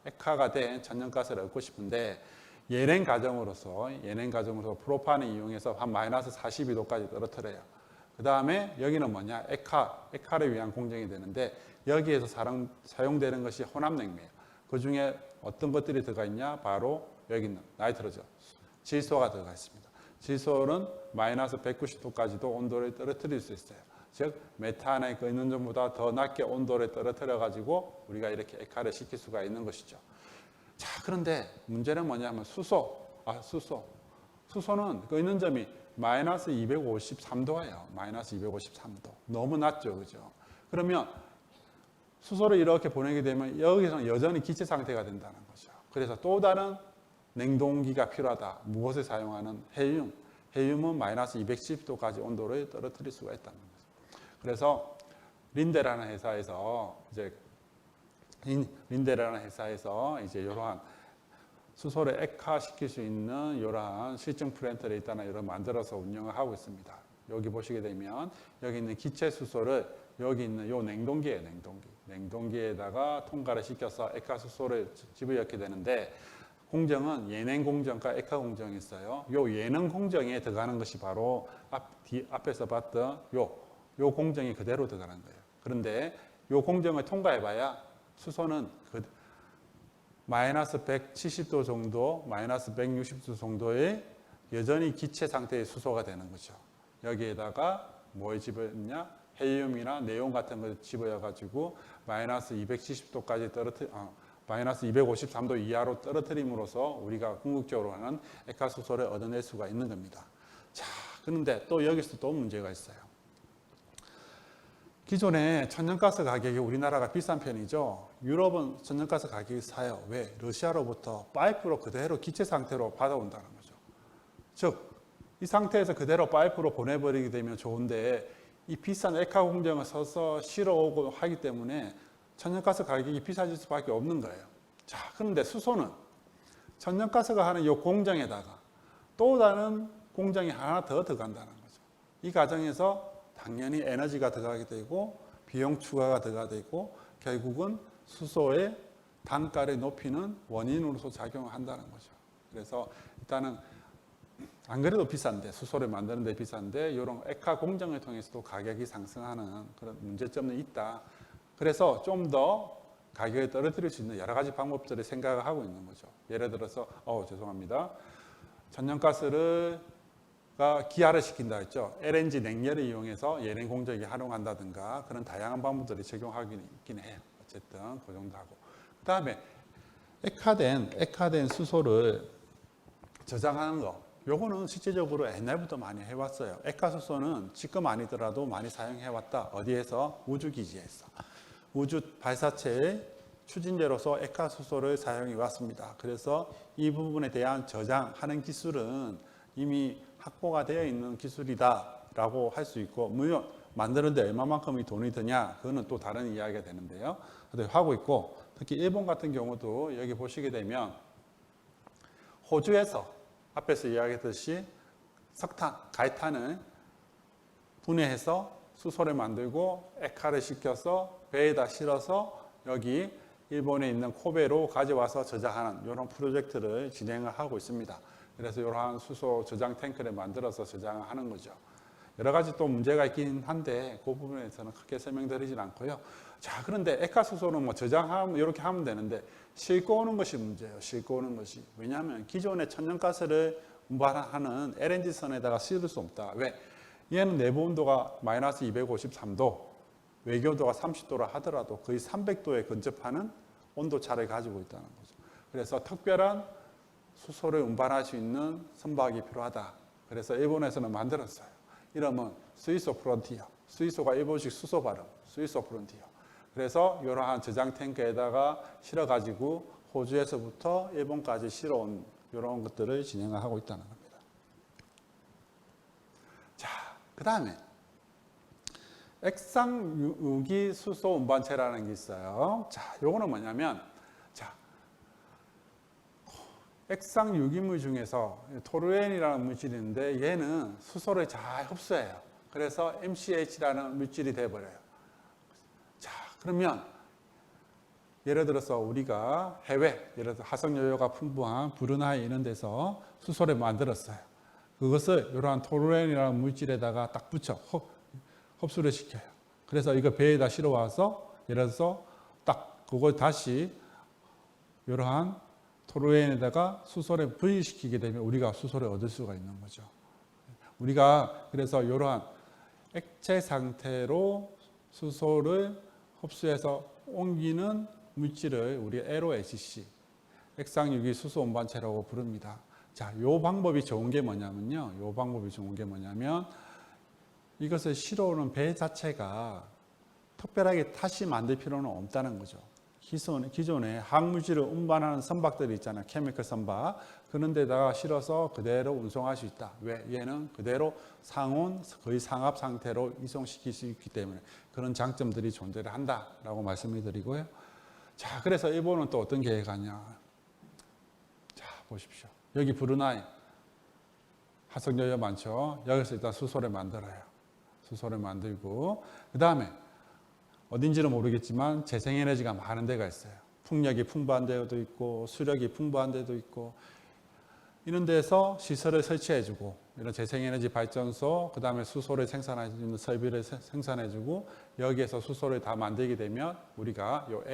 액화가 된 천연가스를 얻고 싶은데 예냉 과정으로서 프로판을 이용해서 한 마이너스 42도까지 떨어뜨려요. 그 다음에 여기는 뭐냐? 액화를 위한 공정이 되는데 여기에서 사용되는 것이 혼합냉매예요. 그 중에 어떤 것들이 들어가 있냐? 바로 여기 있는 나이트로죠. 질소가 들어가 있습니다. 질소는 마이너스 190도까지도 온도를 떨어뜨릴 수 있어요. 즉 메탄의 그 있는 점보다 더 낮게 온도를 떨어뜨려 가지고 우리가 이렇게 액화를 시킬 수가 있는 것이죠. 자, 그런데 문제는 뭐냐면 수소는 그 있는 점이 마이너스 253도예요. 마이너스 253도. 너무 낮죠, 그죠? 그러면 수소를 이렇게 보내게 되면 여기서는 여전히 기체 상태가 된다는 거죠. 그래서 또 다른 냉동기가 필요하다. 무엇을 사용하는 헬륨. 헬륨은 마이너스 210도까지 온도를 떨어뜨릴 수가 있다는 거죠. 그래서 린데라는 회사에서 이제 이러한 수소를 액화시킬 수 있는 이러한 실증 플랜트를 일단 만들어서 운영을 하고 있습니다. 여기 보시게 되면 여기 있는 기체 수소를 여기 있는 요 냉동기에 냉동기에다가 통과를 시켜서 액화 수소를 집어넣게 되는데 공정은 예냉 공정과 액화 공정이 있어요. 요 예냉 공정에 들어가는 것이 바로 앞에서 봤던 요 공정이 그대로 들어가는 거예요. 그런데 요 공정을 통과해봐야 수소는 마이너스 170도 정도, 마이너스 160도 정도의 여전히 기체 상태의 수소가 되는 거죠. 여기에다가 뭘 집어넣냐? 헬륨이나 네온 같은 걸 집어넣어가지고 마이너스 270도까지 마이너스 253도 이하로 떨어뜨림으로써 우리가 궁극적으로 하는 액화수소를 얻어낼 수가 있는 겁니다. 자, 그런데 또 여기서 또 문제가 있어요. 기존에 천연가스 가격이 우리나라가 비싼 편이죠. 유럽은 천연가스 가격이 싸요. 왜? 러시아로부터 파이프로 그대로 기체 상태로 받아온다는 거죠. 즉, 이 상태에서 그대로 파이프로 보내버리게 되면 좋은데 이 비싼 액화 공정을 써서 실어오고 하기 때문에 천연가스 가격이 비싸질 수밖에 없는 거예요. 자, 그런데 수소는 천연가스가 하는 이 공정에다가 또 다른 공정이 하나 더 들어간다는 거죠. 이 과정에서 당연히 에너지가 들어가게 되고 비용 추가가 들어가게 되고 결국은 수소의 단가를 높이는 원인으로서 작용을 한다는 거죠. 그래서 일단은 안 그래도 비싼데 수소를 만드는 데 비싼데 이런 액화 공정을 통해서도 가격이 상승하는 그런 문제점이 있다. 그래서 좀 더 가격을 떨어뜨릴 수 있는 여러 가지 방법들을 생각을 하고 있는 거죠. 예를 들어서 죄송합니다. 천연가스를 기화를 시킨다 했죠. LNG 냉열을 이용해서 예냉 공정이 활용한다든가 그런 다양한 방법들이 적용하긴 있긴 해요. 어쨌든 그 정도 하고. 그 다음에 액화된 수소를 저장하는 거. 요거는 실제적으로 옛날부터 많이 해왔어요. 액화수소는 지금 아니더라도 많이 사용해왔다. 어디에서? 우주기지에서. 우주 발사체의 추진제로서 액화수소를 사용해왔습니다. 그래서 이 부분에 대한 저장하는 기술은 이미 확보가 되어 있는 기술이다라고 할 수 있고, 물론 만드는데 얼마만큼이 돈이 드냐, 그거는 또 다른 이야기가 되는데요. 하고 있고, 특히 일본 같은 경우도 여기 보시게 되면 호주에서 앞에서 이야기했듯이 석탄, 가이탄을 분해해서 수소를 만들고 액화를 시켜서 배에다 실어서 여기 일본에 있는 코베로 가져와서 저장하는 이런 프로젝트를 진행을 하고 있습니다. 그래서 이러한 수소 저장 탱크를 만들어서 저장하는 거죠. 여러 가지 또 문제가 있긴 한데 그 부분에서는 크게 설명드리진 않고요. 자, 그런데 액화수소는 뭐 저장하면 이렇게 하면 되는데 싣고 오는 것이 문제예요. 싣고 오는 것이. 왜냐하면 기존의 천연가스를 운반하는 LNG선에다가 실을 수 없다. 왜? 얘는 내부 온도가 마이너스 253도, 외교온도가 30도라 하더라도 거의 300도에 근접하는 온도차를 가지고 있다는 거죠. 그래서 특별한 수소를 운반할 수 있는 선박이 필요하다. 그래서 일본에서는 만들었어요. 이름은 스위소 프론티어. 스위소가 일본식 수소 발음. 스위소 프론티어. 그래서 이러한 저장 탱크에다가 실어가지고 호주에서부터 일본까지 실어온 이런 것들을 진행하고 있다는 겁니다. 자, 그 다음에 액상유기 수소 운반체라는 게 있어요. 자, 요거는 뭐냐면, 자, 액상 유기물 중에서 토루엔이라는 물질이 있는데 얘는 수소를 잘 흡수해요. 그래서 MCH라는 물질이 돼버려요. 자, 그러면 예를 들어서 우리가 해외, 예를 들어서 화석연료가 풍부한 브루나이 이런 데서 수소를 만들었어요. 그것을 이러한 토루엔이라는 물질에다가 딱 붙여 흡수를 시켜요. 그래서 이거 배에다 실어와서 예를 들어서 딱 그걸 다시 이러한 토루엔에다가 수소를 분리시키게 되면 우리가 수소를 얻을 수가 있는 거죠. 우리가 그래서 이러한 액체 상태로 수소를 흡수해서 옮기는 물질을 우리 LOHC, 액상유기 수소 운반체라고 부릅니다. 자, 요 방법이 좋은 게 뭐냐면요. 이것을 실어오는 배 자체가 특별하게 다시 만들 필요는 없다는 거죠. 기존에 항물질을 운반하는 선박들이 있잖아요. 케미컬 선박. 그런 데다가 실어서 그대로 운송할 수 있다. 왜? 얘는 그대로 상온, 거의 상압 상태로 이송시킬 수 있기 때문에 그런 장점들이 존재를 한다라고 말씀을 드리고요. 자, 그래서 일본은 또 어떤 계획하냐. 자, 보십시오. 여기 브루나이 화석연료 많죠. 여기서 일단 수소를 만들어요. 수소를 만들고 그 다음에 어딘지는 모르겠지만 재생에너지가 많은 데가 있어요. 풍력이 풍부한 데도 있고 수력이 풍부한 데도 있고 이런 데서 시설을 설치해주고 이런 재생에너지 발전소 그 다음에 수소를 생산할 수 있는 설비를 생산해주고 여기에서 수소를 다 만들게 되면 우리가 요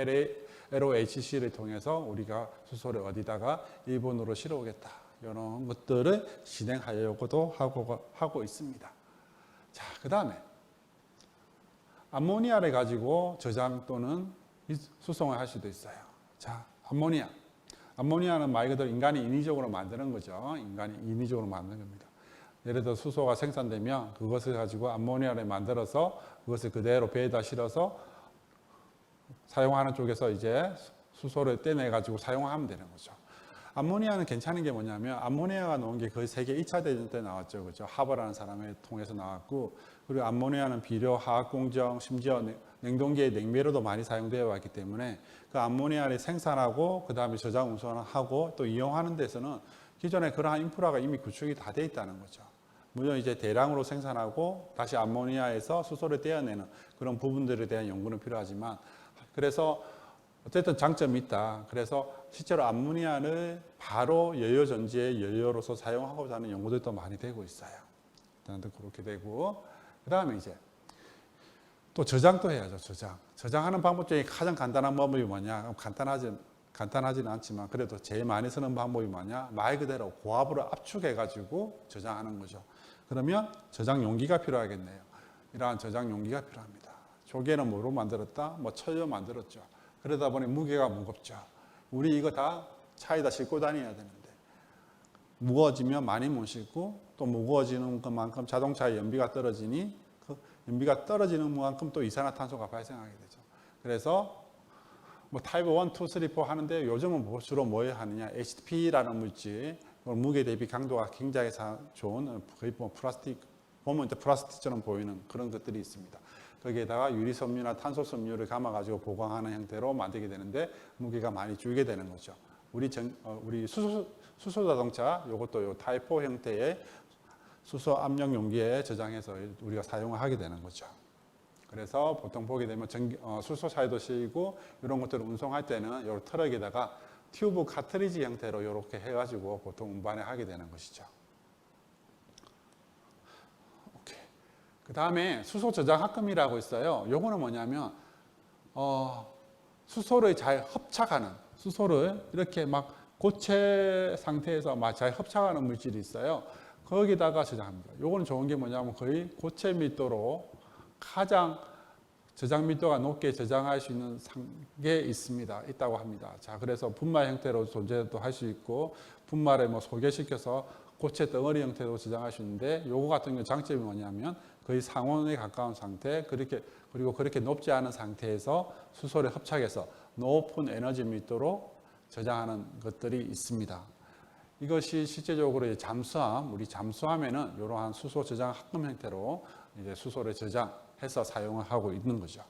LOHC를 통해서 우리가 수소를 어디다가 일본으로 실어오겠다. 이런 것들을 진행하려고도 하고 있습니다. 자, 그 다음에 암모니아를 가지고 저장 또는 수송을 할 수도 있어요. 자, 암모니아는 말 그대로 인간이 인위적으로 만드는 거죠. 인간이 인위적으로 만드는 겁니다. 예를 들어 수소가 생산되면 그것을 가지고 암모니아를 만들어서 그것을 그대로 배에다 실어서 사용하는 쪽에서 이제 수소를 떼내 가지고 사용하면 되는 거죠. 암모니아는 괜찮은 게 뭐냐면 암모니아가 나온 게 거의 세계 2차 대전 때 나왔죠. 그죠? 하버라는 사람을 통해서 나왔고 그리고 암모니아는 비료, 화학공정, 심지어 냉동기의 냉매로도 많이 사용되어 왔기 때문에 그 암모니아를 생산하고 그 다음에 저장 운송하고 또 이용하는 데서는 기존에 그러한 인프라가 이미 구축이 다 돼 있다는 거죠. 물론 이제 대량으로 생산하고 다시 암모니아에서 수소를 떼어내는 그런 부분들에 대한 연구는 필요하지만 그래서 어쨌든 장점이 있다. 그래서 실제로 암모니아를 바로 연료 전지의 연료로서 사용하고자 하는 연구들도 많이 되고 있어요. 일단 그렇게 되고 그 다음에 이제 또 저장도 해야죠. 저장하는 방법 중에 가장 간단한 방법이 뭐냐? 간단하지는 않지만 그래도 제일 많이 쓰는 방법이 뭐냐? 말 그대로 고압으로 압축해가지고 저장하는 거죠. 그러면 저장 용기가 필요하겠네요. 이러한 저장 용기가 필요합니다. 조개는 뭐로 만들었다? 뭐 철로 만들었죠. 그러다 보니 무게가 무겁죠. 우리 이거 다 차에다 싣고 다녀야 되는데 무거워지면 많이 못 싣고 또 무거워지는 것만큼 자동차의 연비가 떨어지니 그 연비가 떨어지는 만큼 또 이산화탄소가 발생하게 되죠. 그래서 뭐 타입 1, 2, 3, 4 하는데 요즘은 주로 뭘 하느냐 HTP라는 물질 무게 대비 강도가 굉장히 좋은 거의 뭐 플라스틱 보면 이제 플라스틱처럼 보이는 그런 것들이 있습니다. 거기에다가 유리섬유나 탄소섬유를 감아가지고 보강하는 형태로 만들게 되는데 무게가 많이 줄게 되는 거죠. 우리 수소 자동차 이것도 요 타입 4 형태의 수소 압력 용기에 저장해서 우리가 사용을 하게 되는 거죠. 그래서 보통 보게 되면 수소차에도 실리고 이런 것들을 운송할 때는 이 트럭에다가 튜브 카트리지 형태로 이렇게 해가지고 보통 운반을 하게 되는 것이죠. 오케이. 그 다음에 수소 저장 합금이라고 있어요. 요거는 뭐냐면 수소를 잘 흡착하는, 수소를 이렇게 막 고체 상태에서 막 잘 흡착하는 물질이 있어요. 거기다가 저장합니다. 요거는 좋은 게 뭐냐면 거의 고체 밀도로 가장 저장 밀도가 높게 저장할 수 있는 게 있다고 합니다. 자, 그래서 분말 형태로 존재도 할 수 있고, 분말을 뭐 소개시켜서 고체 덩어리 형태로 저장할 수 있는데, 요거 같은 경우 장점이 뭐냐면 거의 상온에 가까운 상태, 그리고 그렇게 높지 않은 상태에서 수소를 합착해서 높은 에너지 밀도로 저장하는 것들이 있습니다. 이것이 실제적으로 잠수함, 우리 잠수함에는 이러한 수소 저장 합금 형태로 이제 수소를 저장해서 사용을 하고 있는 거죠.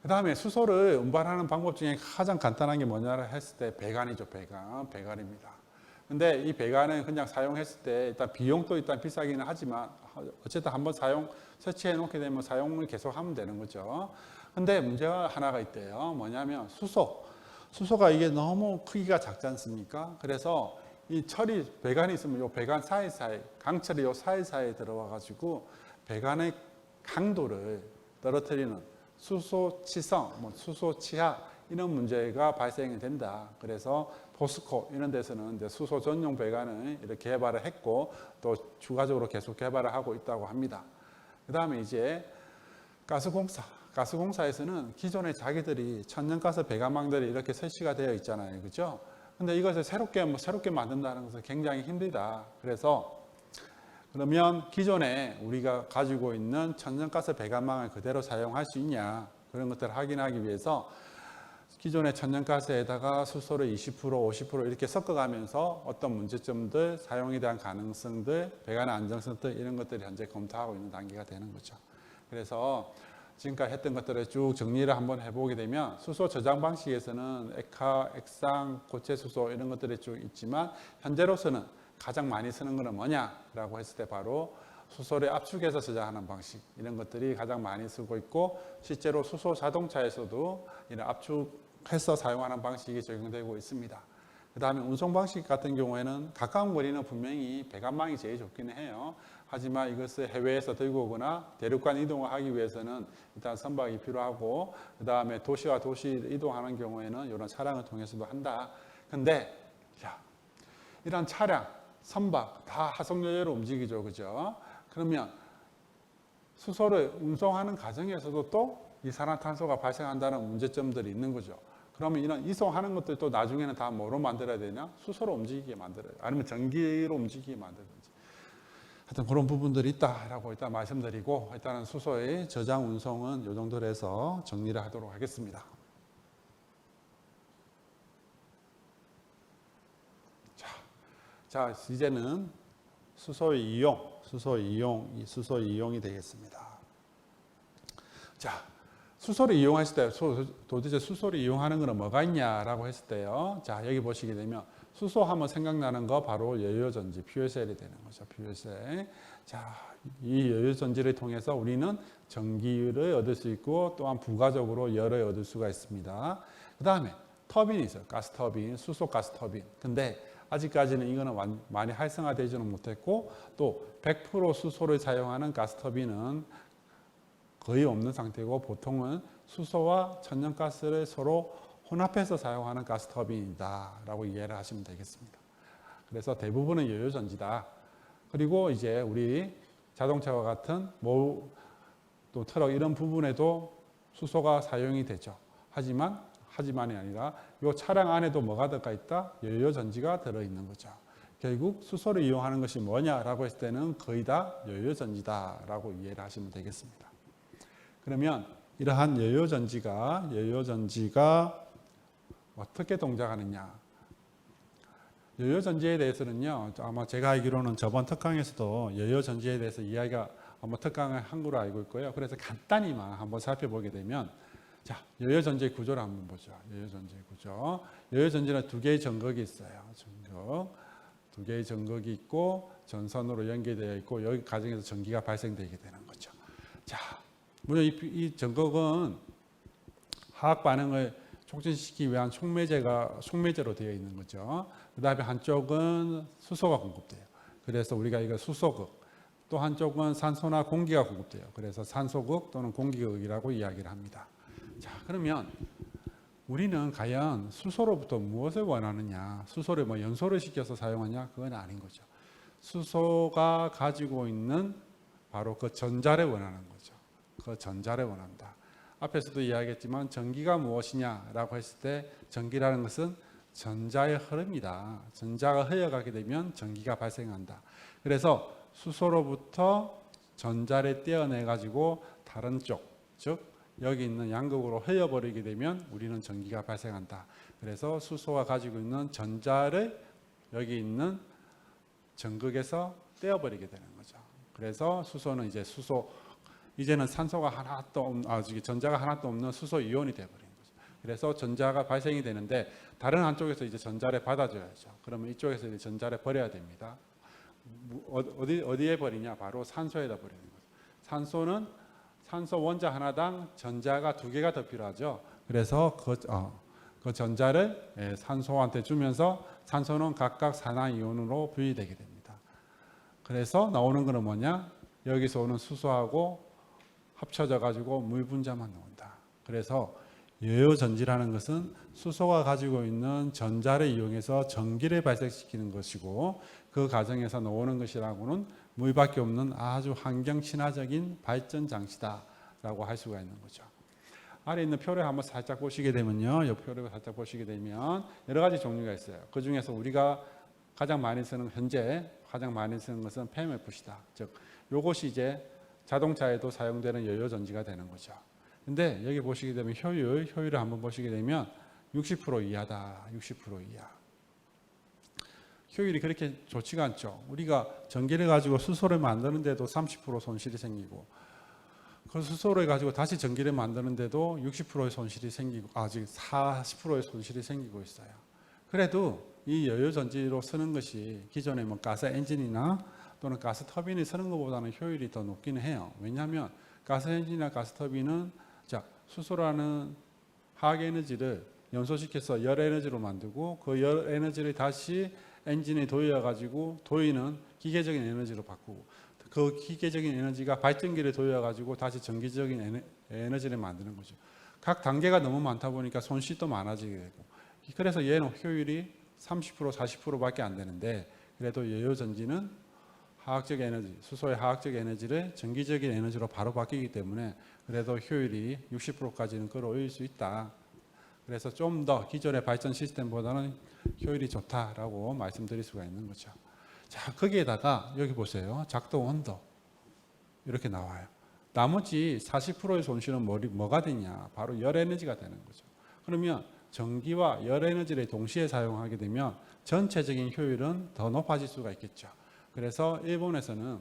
그 다음에 수소를 운반하는 방법 중에 가장 간단한 게 뭐냐를 했을 때 배관이죠. 배관입니다. 근데 이 배관을 그냥 사용했을 때 일단 비용도 일단 비싸기는 하지만 어쨌든 한번 설치해 놓게 되면 사용을 계속 하면 되는 거죠. 근데 문제가 하나가 있대요. 뭐냐면 수소가 이게 너무 크기가 작지 않습니까? 그래서 이 배관이 있으면 이 배관 사이사이, 강철이 이 사이사이에 들어와 가지고 배관의 강도를 떨어뜨리는 수소치성, 수소치하 이런 문제가 발생이 된다. 그래서 포스코 이런 데서는 이제 수소 전용 배관을 이렇게 개발을 했고 또 추가적으로 계속 개발을 하고 있다고 합니다. 그 다음에 이제 가스공사에서는 기존에 자기들이 천연가스 배관망들이 이렇게 설치가 되어 있잖아요. 그죠? 근데 이것을 새롭게 만든다는 것은 굉장히 힘들다. 그러면 기존에 우리가 가지고 있는 천연가스 배관망을 그대로 사용할 수 있냐, 그런 것들을 확인하기 위해서 기존의 천연가스에다가 수소를 20%, 50% 이렇게 섞어가면서 어떤 문제점들, 사용에 대한 가능성들, 배관의 안정성들 이런 것들이 현재 검토하고 있는 단계가 되는 거죠. 그래서 지금까지 했던 것들을 쭉 정리를 한번 해보게 되면 수소 저장 방식에서는 액화, 액상, 고체 수소 이런 것들이 쭉 있지만 현재로서는 가장 많이 쓰는 것은 뭐냐라고 했을 때 바로 수소를 압축해서 저장하는 방식 이런 것들이 가장 많이 쓰고 있고 실제로 수소 자동차에서도 이런 압축해서 사용하는 방식이 적용되고 있습니다. 그 다음에 운송 방식 같은 경우에는 가까운 거리는 분명히 배관망이 제일 좋기는 해요. 하지만 이것을 해외에서 들고 오거나 대륙간 이동을 하기 위해서는 일단 선박이 필요하고 그 다음에 도시와 도시를 이동하는 경우에는 이런 차량을 통해서도 한다. 근데 이런 차량, 선박 다 화석연료로 움직이죠. 그죠? 그러면 수소를 운송하는 과정에서도 또 이산화탄소가 발생한다는 문제점들이 있는 거죠. 그러면 이런 이송하는 것들도 나중에는 다 뭐로 만들어야 되냐? 수소로 움직이게 만들어요. 아니면 전기로 움직이게 만들든지. 하여튼 그런 부분들이 있다라고 일단 말씀드리고 일단은 수소의 저장 운송은 이 정도로 해서 정리를 하도록 하겠습니다. 자, 이제는 수소의 이용이 되겠습니다. 자, 수소를 이용했을 때 도대체 수소를 이용하는 것은 뭐가 있냐라고 했을 때요. 자, 여기 보시게 되면 수소하면 생각나는 거 바로 연료전지, 퓨얼셀이 되는 거죠. 퓨얼셀. 자, 이 연료전지를 통해서 우리는 전기를 얻을 수 있고 또한 부가적으로 열을 얻을 수가 있습니다. 그 다음에 터빈이 있어요. 가스터빈, 수소 가스터빈. 근데 아직까지는 이거는 많이 활성화되지는 못했고 또 100% 수소를 사용하는 가스터빈은 거의 없는 상태고 보통은 수소와 천연가스를 서로 혼합해서 사용하는 가스터빈이다라고 이해를 하시면 되겠습니다. 그래서 대부분은 연료전지다. 그리고 이제 우리 자동차와 같은 또 트럭 이런 부분에도 수소가 사용이 되죠. 하지만이 아니라 이 차량 안에도 뭐가 들어가 있다? 연료전지가 들어있는 거죠. 결국 수소를 이용하는 것이 뭐냐라고 했을 때는 거의 다 연료전지다라고 이해를 하시면 되겠습니다. 그러면 이러한 연료전지가 어떻게 동작하느냐? 연료전지에 대해서는요, 아마 제가 알기로는 저번 특강에서도 연료전지에 대해서 이야기가 특강을 한 걸로 알고 있고요. 그래서 간단히만 한번 살펴보게 되면, 자, 연료전지의 구조를 한번 보죠. 연료전지의 구조. 연료전지는 두 개의 전극이 있어요. 두 개의 전극이 있고 전선으로 연결되어 있고 여기 과정에서 전기가 발생되게 되는 거죠. 자, 물론 이 전극은 화학 반응을 촉진시키기 위한 촉매제로 되어 있는 거죠. 그 다음에 한쪽은 수소가 공급돼요. 그래서 우리가 이거 수소극, 또 한쪽은 산소나 공기가 공급돼요. 그래서 산소극 또는 공기극이라고 이야기를 합니다. 자, 그러면 우리는 과연 수소로부터 무엇을 원하느냐? 수소를 뭐 연소를 시켜서 사용하냐? 그건 아닌 거죠. 수소가 가지고 있는 바로 그 전자를 원하는 거죠. 그 전자를 원한다. 앞에서도 이야기했지만 전기가 무엇이냐라고 했을 때 전기라는 것은 전자의 흐름이다. 전자가 흘러가게 되면 전기가 발생한다. 그래서 수소로부터 전자를 떼어내 가지고 다른 쪽, 즉 여기 있는 양극으로 흘려버리게 되면 우리는 전기가 발생한다. 그래서 수소가 가지고 있는 전자를 여기 있는 전극에서 떼어버리게 되는 거죠. 그래서 수소는 이제는 산소가 하나도 전자가 하나도 없는 수소 이온이 되어버리는 거죠. 그래서 전자가 발생이 되는데 다른 한쪽에서 이제 전자를 받아줘야죠. 그러면 이쪽에서 이제 전자를 버려야 됩니다. 어디에 버리냐? 바로 산소에다 버리는 거죠. 산소는 산소 원자 하나당 전자가 2개가 더 필요하죠. 그래서 그 전자를 산소한테 주면서 산소는 각각 산화이온으로 분리되게 됩니다. 그래서 나오는 것은 뭐냐? 여기서 오는 수소하고 합쳐져 가지고 물 분자만 나온다. 그래서 여유전지라는 것은 수소가 가지고 있는 전자를 이용해서 전기를 발생시키는 것이고 그 과정에서 나오는 것이라고는 물밖에 없는 아주 환경 친화적인 발전 장치다라고 할 수가 있는 거죠. 아래 있는 표를 한번 살짝 보시게 되면요. 이 표를 살짝 보시게 되면 여러 가지 종류가 있어요. 그 중에서 우리가 현재 가장 많이 쓰는 것은 PMFC다. 즉 요것이 이제 자동차에도 사용되는 연료전지가 되는 거죠. 근데 여기 보시게 되면 효율을 한번 보시게 되면 60% 이하다. 60% 이하. 효율이 그렇게 좋지가 않죠. 우리가 전기를 가지고 수소를 만드는데도 30% 손실이 생기고 그 수소를 가지고 다시 전기를 만드는데도 60%의 손실이 생기고 아직 40%의 손실이 생기고 있어요. 그래도 이 연료전지로 쓰는 것이 기존의 뭐 가스 엔진이나 또는 가스 터빈이 쓰는 것보다는 효율이 더 높기는 해요. 왜냐하면 가스 엔진이나 가스 터빈은 수소라는 화학 에너지를 연소시켜서 열 에너지로 만들고 그 열 에너지를 다시 엔진에 도여가지고 도이는 기계적인 에너지로 바꾸고 그 기계적인 에너지가 발전기를 도여가지고 다시 전기적인 에너지를 만드는 거죠. 각 단계가 너무 많다 보니까 손실도 많아지게 되고 그래서 얘는 효율이 30% 40%밖에 안 되는데 그래도 연료전지는 화학적 에너지, 수소의 화학적 에너지를 전기적인 에너지로 바로 바뀌기 때문에 그래도 효율이 60%까지는 끌어올릴 수 있다. 그래서 좀 더 기존의 발전 시스템보다는 효율이 좋다라고 말씀드릴 수가 있는 거죠. 자, 거기에다가 여기 보세요. 작동 온도 이렇게 나와요. 나머지 40%의 손실은 뭐가 되냐? 바로 열 에너지가 되는 거죠. 그러면 전기와 열 에너지를 동시에 사용하게 되면 전체적인 효율은 더 높아질 수가 있겠죠. 그래서 일본에서는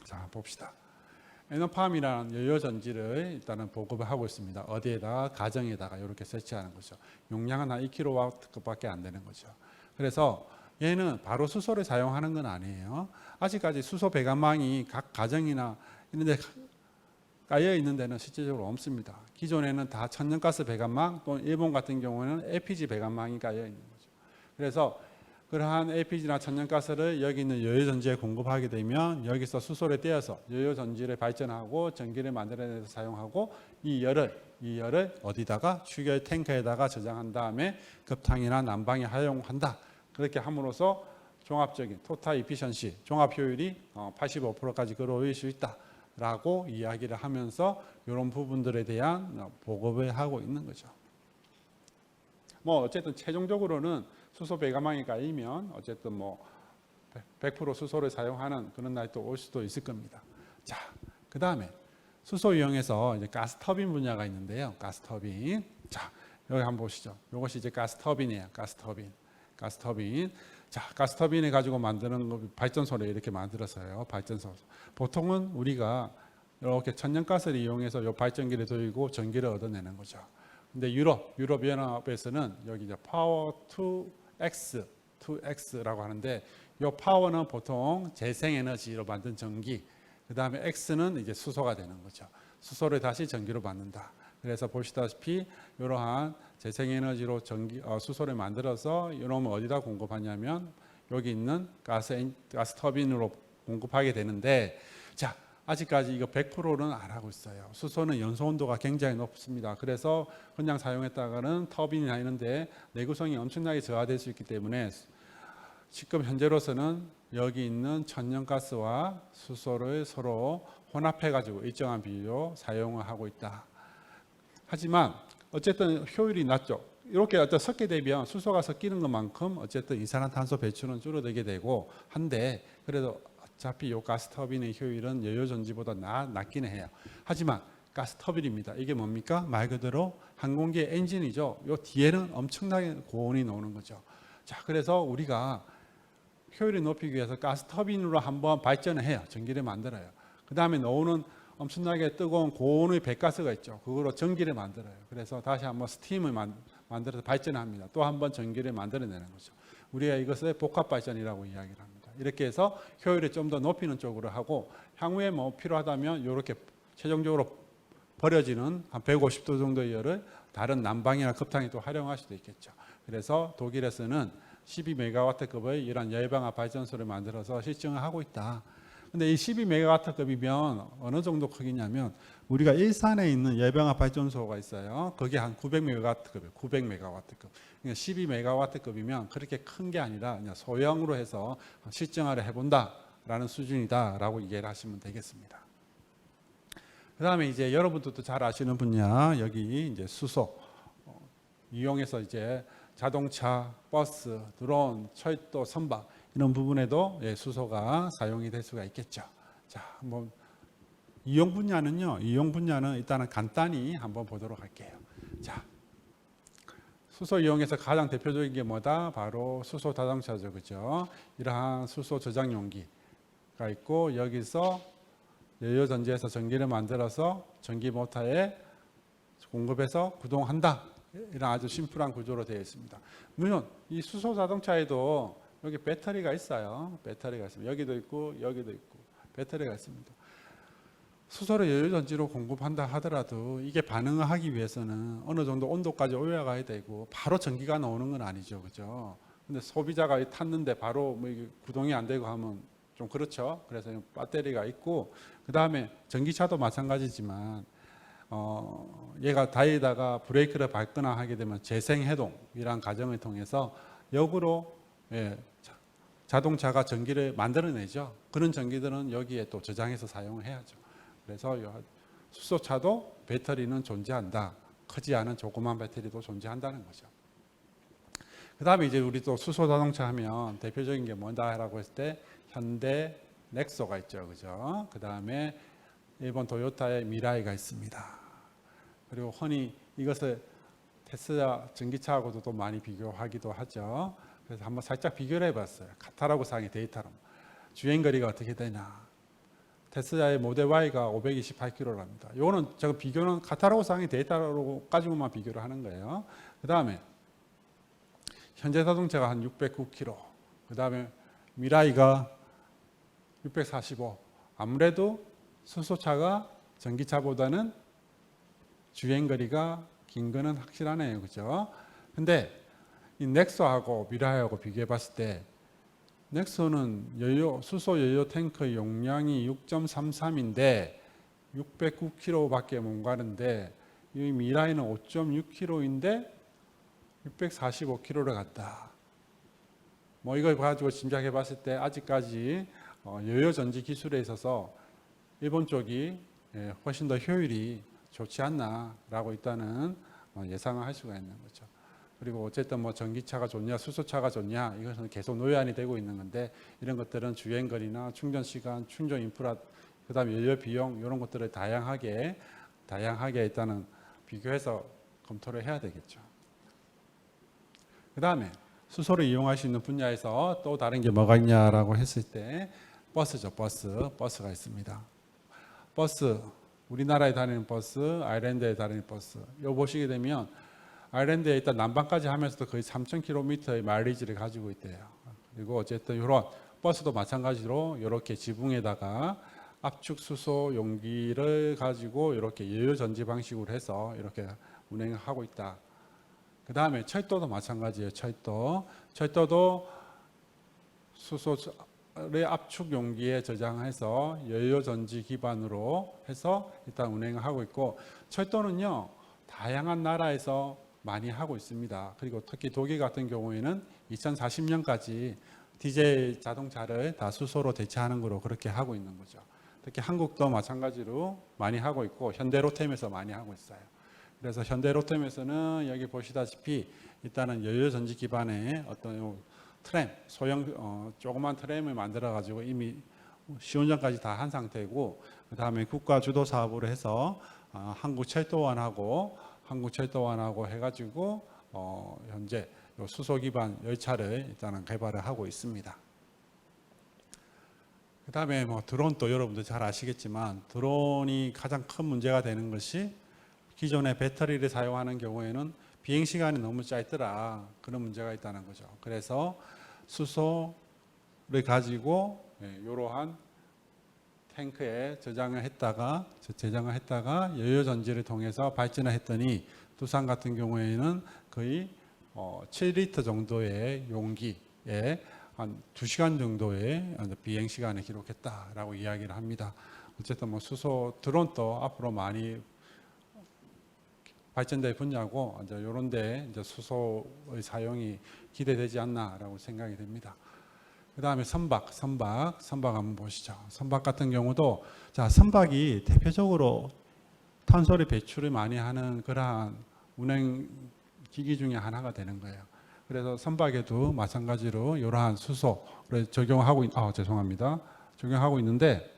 자 봅시다. 에너팜이라는 연료전지를 일단은 보급을 하고 있습니다. 어디에다가 가정에다가 이렇게 설치하는 거죠. 용량은 한 2kW밖에 안 되는 거죠. 그래서 얘는 바로 수소를 사용하는 건 아니에요. 아직까지 수소 배관망이 각 가정이나 이런 데 깔려 있는 데는 실질적으로 없습니다. 기존에는 다 천연가스 배관망 또는 일본 같은 경우는 LPG 배관망이 깔려 있는 거죠. 그래서 그러한 LPG나 천연가스를 여기 있는 연료전지에 공급하게 되면 여기서 수소를 떼어서 연료전지를 발전하고 전기를 만들어내서 사용하고 이 열을 어디다가 추결 탱크에다가 저장한 다음에 급탕이나 난방에 활용한다. 그렇게 함으로써 종합적인 토탈 이피션시, 종합 효율이 85%까지 끌어올릴 수 있다라고 이야기를 하면서 이런 부분들에 대한 보급을 하고 있는 거죠. 뭐 어쨌든 최종적으로는 수소 배관망이 깔리면 어쨌든 뭐 100% 수소를 사용하는 그런 날이 또 올 수도 있을 겁니다. 자, 그 다음에 수소 이용해서 이제 가스 터빈 분야가 있는데요. 가스 터빈. 자, 여기 한번 보시죠. 이것이 이제 가스 터빈이에요. 가스 터빈. 자, 가스 터빈을 가지고 만드는 발전소를 이렇게 만들었어요. 발전소. 보통은 우리가 이렇게 천연가스를 이용해서 이 발전기를 돌리고 전기를 얻어내는 거죠. 근데 유럽 연합에서는 여기 이제 파워 2X라고 하는데 이 파워는 보통 재생에너지로 만든 전기, 그 다음에 X는 이제 수소가 되는 거죠. 수소를 다시 전기로 만든다. 그래서 보시다시피 이러한 재생에너지로 수소를 만들어서 이놈을 어디다 공급하냐면 여기 있는 가스 터빈으로 공급하게 되는데, 자, 아직까지 이거 100%는 안 하고 있어요. 수소는 연소 온도가 굉장히 높습니다. 그래서 그냥 사용했다가는 터빈이나 이런데 내구성이 엄청나게 저하될 수 있기 때문에 지금 현재로서는 여기 있는 천연가스와 수소를 서로 혼합해가지고 일정한 비율로 사용을 하고 있다. 하지만 어쨌든 효율이 낮죠. 이렇게 어떤 섞게 되면 수소가 섞이는 것만큼 어쨌든 이산화탄소 배출은 줄어들게 되고 한데, 그래도 어차피 이 가스터빈의 효율은 여유전지보다 낮기는 해요. 하지만 가스터빈입니다. 이게 뭡니까? 말 그대로 항공기의 엔진이죠. 이 뒤에는 엄청나게 고온이 나오는 거죠. 자, 그래서 우리가 효율을 높이기 위해서 가스터빈으로 한번 발전을 해요. 전기를 만들어요. 그 다음에 나오는 엄청나게 뜨거운 고온의 배가스가 있죠. 그거로 전기를 만들어요. 그래서 다시 한번 스팀을 만들어서 발전합니다. 또 한번 전기를 만들어내는 거죠. 우리가 이것을 복합 발전이라고 이야기를 합니다. 이렇게 해서 효율을 좀 더 높이는 쪽으로 하고, 향후에 뭐 필요하다면 이렇게 최종적으로 버려지는 한 150도 정도의 열을 다른 난방이나 급탕에 또 활용할 수도 있겠죠. 그래서 독일에서는 12메가와트급의 이런 열방압 발전소를 만들어서 실증을 하고 있다. 근데 이 12메가와트급이면 어느 정도 크기냐면, 우리가 일산에 있는 열방압 발전소가 있어요. 그게 한 900메가와트급이에요. 900메가와트급. 그러니까 12메가와트급이면 그렇게 큰 게 아니라 그냥 소형으로 해서 실증을 해본다라는 수준이다라고 이해를 하시면 되겠습니다. 그 다음에 이제 여러분들도 잘 아시는 분야, 여기 이제 수소 이용해서 이제 자동차, 버스, 드론, 철도, 선박 이런 부분에도 수소가 사용이 될 수가 있겠죠. 자, 한번 이용 분야는요. 이용 분야는 일단은 간단히 한번 보도록 할게요. 자, 수소 이용해서 가장 대표적인 게 뭐다? 바로 수소 자동차죠, 그죠? 이러한 수소 저장 용기가 있고, 여기서 연료 전지에서 전기를 만들어서 전기 모터에 공급해서 구동한다. 이런 아주 심플한 구조로 되어 있습니다. 물론 이 수소 자동차에도 여기 배터리가 있어요. 배터리가 있습니다. 여기도 있고 여기도 있고 배터리가 있습니다. 수소를 연료전지로 공급한다 하더라도 이게 반응을 하기 위해서는 어느 정도 온도까지 올라가야 되고 바로 전기가 나오는 건 아니죠, 그죠? 근데 소비자가 탔는데 바로 뭐 이게 구동이 안 되고 하면 좀 그렇죠. 그래서 배터리가 있고, 그 다음에 전기차도 마찬가지지만 얘가 다이다가 브레이크를 밟거나 하게 되면 재생해동이란 과정을 통해서 역으로 자동차가 전기를 만들어내죠. 그런 전기들은 여기에 또 저장해서 사용을 해야죠. 그래서 수소차도 배터리는 존재한다. 크지 않은 조그만 배터리도 존재한다는 거죠. 그 다음에 이제 우리 또 수소 자동차 하면 대표적인 게 뭐다라고 했을 때 현대 넥소가 있죠, 그죠? 그 다음에 일본 도요타의 미라이가 있습니다. 그리고 흔히 이것을 테슬라 전기차하고도 또 많이 비교하기도 하죠. 그래서 한번 살짝 비교를 해봤어요. 카탈로그 상의 데이터로 주행거리가 어떻게 되냐. 테슬라의 모델 Y가 528km랍니다. 이거는 제가 비교는 카탈로그 상의 데이터로 가지고만 비교를 하는 거예요. 그 다음에 현대 자동차가 한 609km. 그 다음에 미라이가 645. 아무래도 수소차가 전기차보다는 주행거리가 긴 거는 확실하네요, 그죠? 근데 이 넥소하고 미라이하고 비교해 봤을 때 넥소는 수소 연료 탱크 용량이 6.33인데 609km밖에 못 가는데, 이 미라이는 5.6km인데 645km를 갔다. 뭐 이걸 가지고 짐작해 봤을 때 아직까지 연료 전지 기술에 있어서 일본 쪽이 훨씬 더 효율이 좋지 않나라고 일단은 예상을 할 수가 있는 거죠. 그리고 어쨌든 뭐 전기차가 좋냐 수소차가 좋냐 이것은 계속 논란이 되고 있는 건데, 이런 것들은 주행거리나 충전 시간, 충전 인프라, 그다음에 연료 비용 이런 것들을 다양하게 일단은 비교해서 검토를 해야 되겠죠. 그다음에 수소를 이용할 수 있는 분야에서 또 다른 게 뭐가 있냐라고 했을 때 버스죠. 버스가 있습니다. 버스, 우리나라에 다니는 버스, 아일랜드에 다니는 버스. 이거 보시게 되면 아일랜드에 일단 남방까지 하면서도 거의 3,000km의 마일리지를 가지고 있대요. 그리고 어쨌든 이런 버스도 마찬가지로 이렇게 지붕에다가 압축 수소 용기를 가지고 이렇게 여유 전지 방식으로 해서 이렇게 운행하고 있다. 그 다음에 철도도 마찬가지예요. 철도도 수소의 압축 용기에 저장해서 여유 전지 기반으로 해서 일단 운행을 하고 있고, 철도는요 다양한 나라에서 많이 하고 있습니다. 그리고 특히 독일 같은 경우에는 2040년까지 디젤 자동차를 다 수소로 대체하는 거로 그렇게 하고 있는 거죠. 특히 한국도 마찬가지로 많이 하고 있고, 현대로템에서 많이 하고 있어요. 그래서 현대로템에서는 여기 보시다시피 일단은 여유 전지 기반의 어떤 트램, 소형 조그만 트램을 만들어 가지고 이미 시운전까지 다 한 상태고, 그 다음에 국가 주도 사업으로 해서 한국철도원하고 해가지고 현재 수소 기반 열차를 일단은 개발을 하고 있습니다. 그 다음에 드론도 여러분들 잘 아시겠지만, 드론이 가장 큰 문제가 되는 것이 기존의 배터리를 사용하는 경우에는 비행 시간이 너무 짧더라, 그런 문제가 있다는 거죠. 그래서 수소를 가지고 이러한 탱크에 저장을 했다가 여유 전지를 통해서 발전을 했더니, 두산 같은 경우에는 거의 7리터 정도의 용기에 한 2시간 정도의 비행 시간을 기록했다라고 이야기를 합니다. 어쨌든 수소 드론도 앞으로 많이 발전될 분야고, 이제 이런데 이제 수소의 사용이 기대되지 않나라고 생각이 됩니다. 그 다음에 선박 한번 보시죠. 선박 같은 경우도, 자, 선박이 대표적으로 탄소를 배출을 많이 하는 그러한 운행 기기 중에 하나가 되는 거예요. 그래서 선박에도 마찬가지로 이러한 수소를 적용하고 있는데,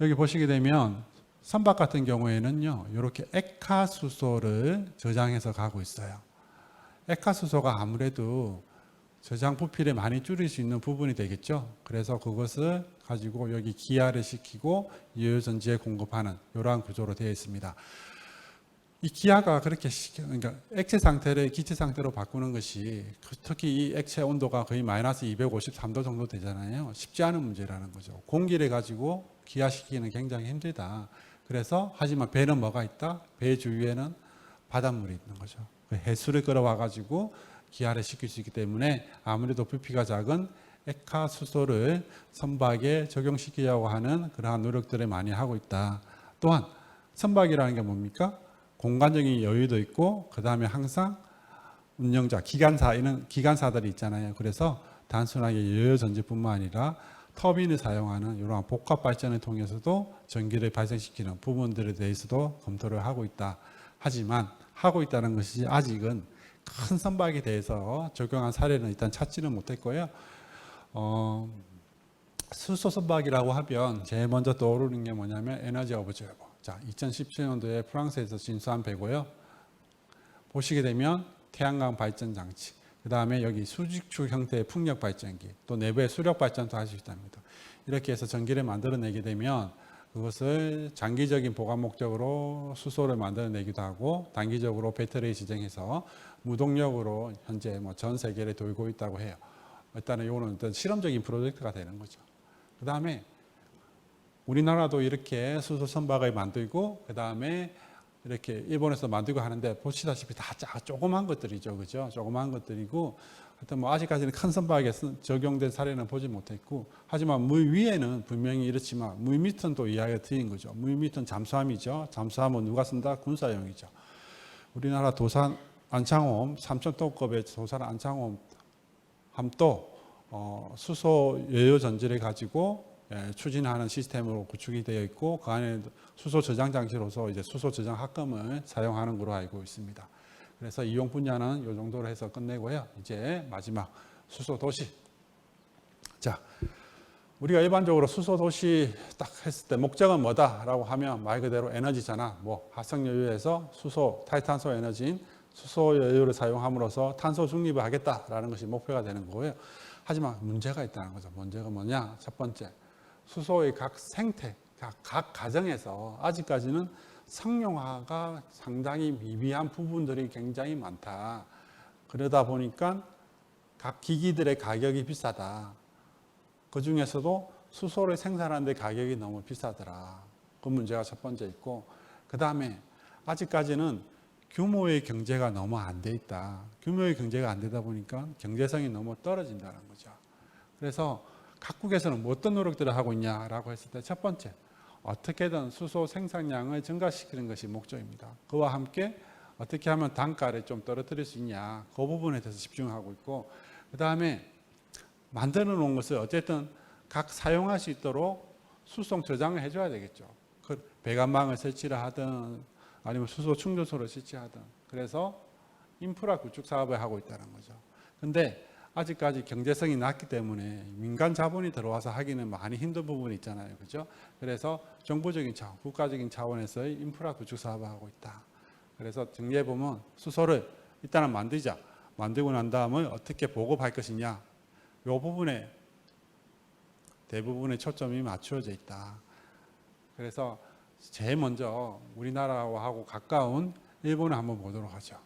여기 보시게 되면 선박 같은 경우에는요 이렇게 액화수소를 저장해서 가고 있어요. 액화수소가 아무래도 저장 부피를 많이 줄일 수 있는 부분이 되겠죠. 그래서 그것을 가지고 여기 기화를 시키고 여유전지에 공급하는 이러한 구조로 되어 있습니다. 이 기화가 그러니까 액체 상태를 기체 상태로 바꾸는 것이, 특히 이 액체 온도가 거의 마이너스 253도 정도 되잖아요. 쉽지 않은 문제라는 거죠. 공기를 가지고 기화시키기는 굉장히 힘들다. 그래서 하지만 배는 뭐가 있다? 배 주위에는 바닷물이 있는 거죠. 해수를 끌어와 가지고 기화를 시킬 수 있기 때문에 아무래도 부피가 작은 액화수소를 선박에 적용시키려고 하는 그러한 노력들을 많이 하고 있다. 또한 선박이라는 게 뭡니까? 공간적인 여유도 있고, 그 다음에 항상 운영자, 기관사들이 있잖아요. 그래서 단순하게 여유전지뿐만 아니라 터빈을 사용하는 이러한 복합 발전을 통해서도 전기를 발생시키는 부분들에 대해서도 검토를 하고 있다. 하지만 하고 있다는 것이 아직은 큰 선박에 대해서 적용한 사례는 일단 찾지는 못했고요. 수소 선박이라고 하면 제일 먼저 떠오르는 게 뭐냐면 에너지 오브저버. 자, 2017년도에 프랑스에서 진수한 배고요. 보시게 되면 태양광 발전 장치, 그 다음에 여기 수직축 형태의 풍력 발전기, 또 내부의 수력 발전도 할 수 있답니다. 이렇게 해서 전기를 만들어내게 되면 그것을 장기적인 보관 목적으로 수소를 만들어내기도 하고, 단기적으로 배터리에 지정해서 무동력으로 현재 전 세계를 돌고 있다고 해요. 일단은 이거는 어떤 실험적인 프로젝트가 되는 거죠. 그 다음에 우리나라도 이렇게 수소 선박을 만들고, 그 다음에 이렇게 일본에서 만들고 하는데, 보시다시피 다 조그만 것들이죠, 그죠? 조그만 것들이고, 하여튼 아직까지는 큰 선박에 적용된 사례는 보지 못했고, 하지만 물 위에는 분명히 이렇지만 물 밑은 또 이야기가 틀린 거죠. 물 밑은 잠수함이죠. 잠수함은 누가 쓴다? 군사용이죠. 우리나라 도산 안창홈 3,000톤급의 도산 안창홈 함도 수소 여유 전지를 가지고 추진하는 시스템으로 구축이 되어 있고, 그 안에 수소 저장 장치로서 이제 수소 저장 합금을 사용하는 걸로 알고 있습니다. 그래서 이용 분야는 이 정도로 해서 끝내고요. 이제 마지막 수소 도시. 자, 우리가 일반적으로 수소 도시 딱 했을 때 목적은 뭐다라고 하면 말 그대로 에너지잖아. 화석 여유에서 수소, 탈탄소 에너지인 수소 여유를 사용함으로써 탄소 중립을 하겠다라는 것이 목표가 되는 거고요. 하지만 문제가 있다는 거죠. 문제가 뭐냐? 첫 번째, 수소의 각 생태, 각 가정에서 아직까지는 상용화가 상당히 미비한 부분들이 굉장히 많다. 그러다 보니까 각 기기들의 가격이 비싸다. 그 중에서도 수소를 생산하는데 가격이 너무 비싸더라. 그 문제가 첫 번째 있고, 그 다음에 아직까지는 규모의 경제가 너무 안 돼 있다. 규모의 경제가 안 되다 보니까 경제성이 너무 떨어진다는 거죠. 그래서 각국에서는 뭐 어떤 노력들을 하고 있냐라고 했을 때 첫 번째, 어떻게든 수소 생산량을 증가시키는 것이 목적입니다. 그와 함께 어떻게 하면 단가를 좀 떨어뜨릴 수 있냐, 그 부분에 대해서 집중하고 있고, 그 다음에 만들어 놓은 것을 어쨌든 각 사용할 수 있도록 수송 저장을 해줘야 되겠죠. 그 배관망을 설치를 하든 아니면 수소 충전소를 설치하든, 그래서 인프라 구축 사업을 하고 있다는 거죠. 근데 아직까지 경제성이 낮기 때문에 민간 자본이 들어와서 하기는 많이 힘든 부분이 있잖아요. 그죠? 그래서 정부적인 차원, 국가적인 차원에서의 인프라 구축 사업을 하고 있다. 그래서 정리해 보면 수소를 일단은 만들자. 만들고 난 다음에 어떻게 보급할 것이냐. 이 부분에 대부분의 초점이 맞추어져 있다. 그래서 제일 먼저 우리나라하고 가까운 일본을 한번 보도록 하죠.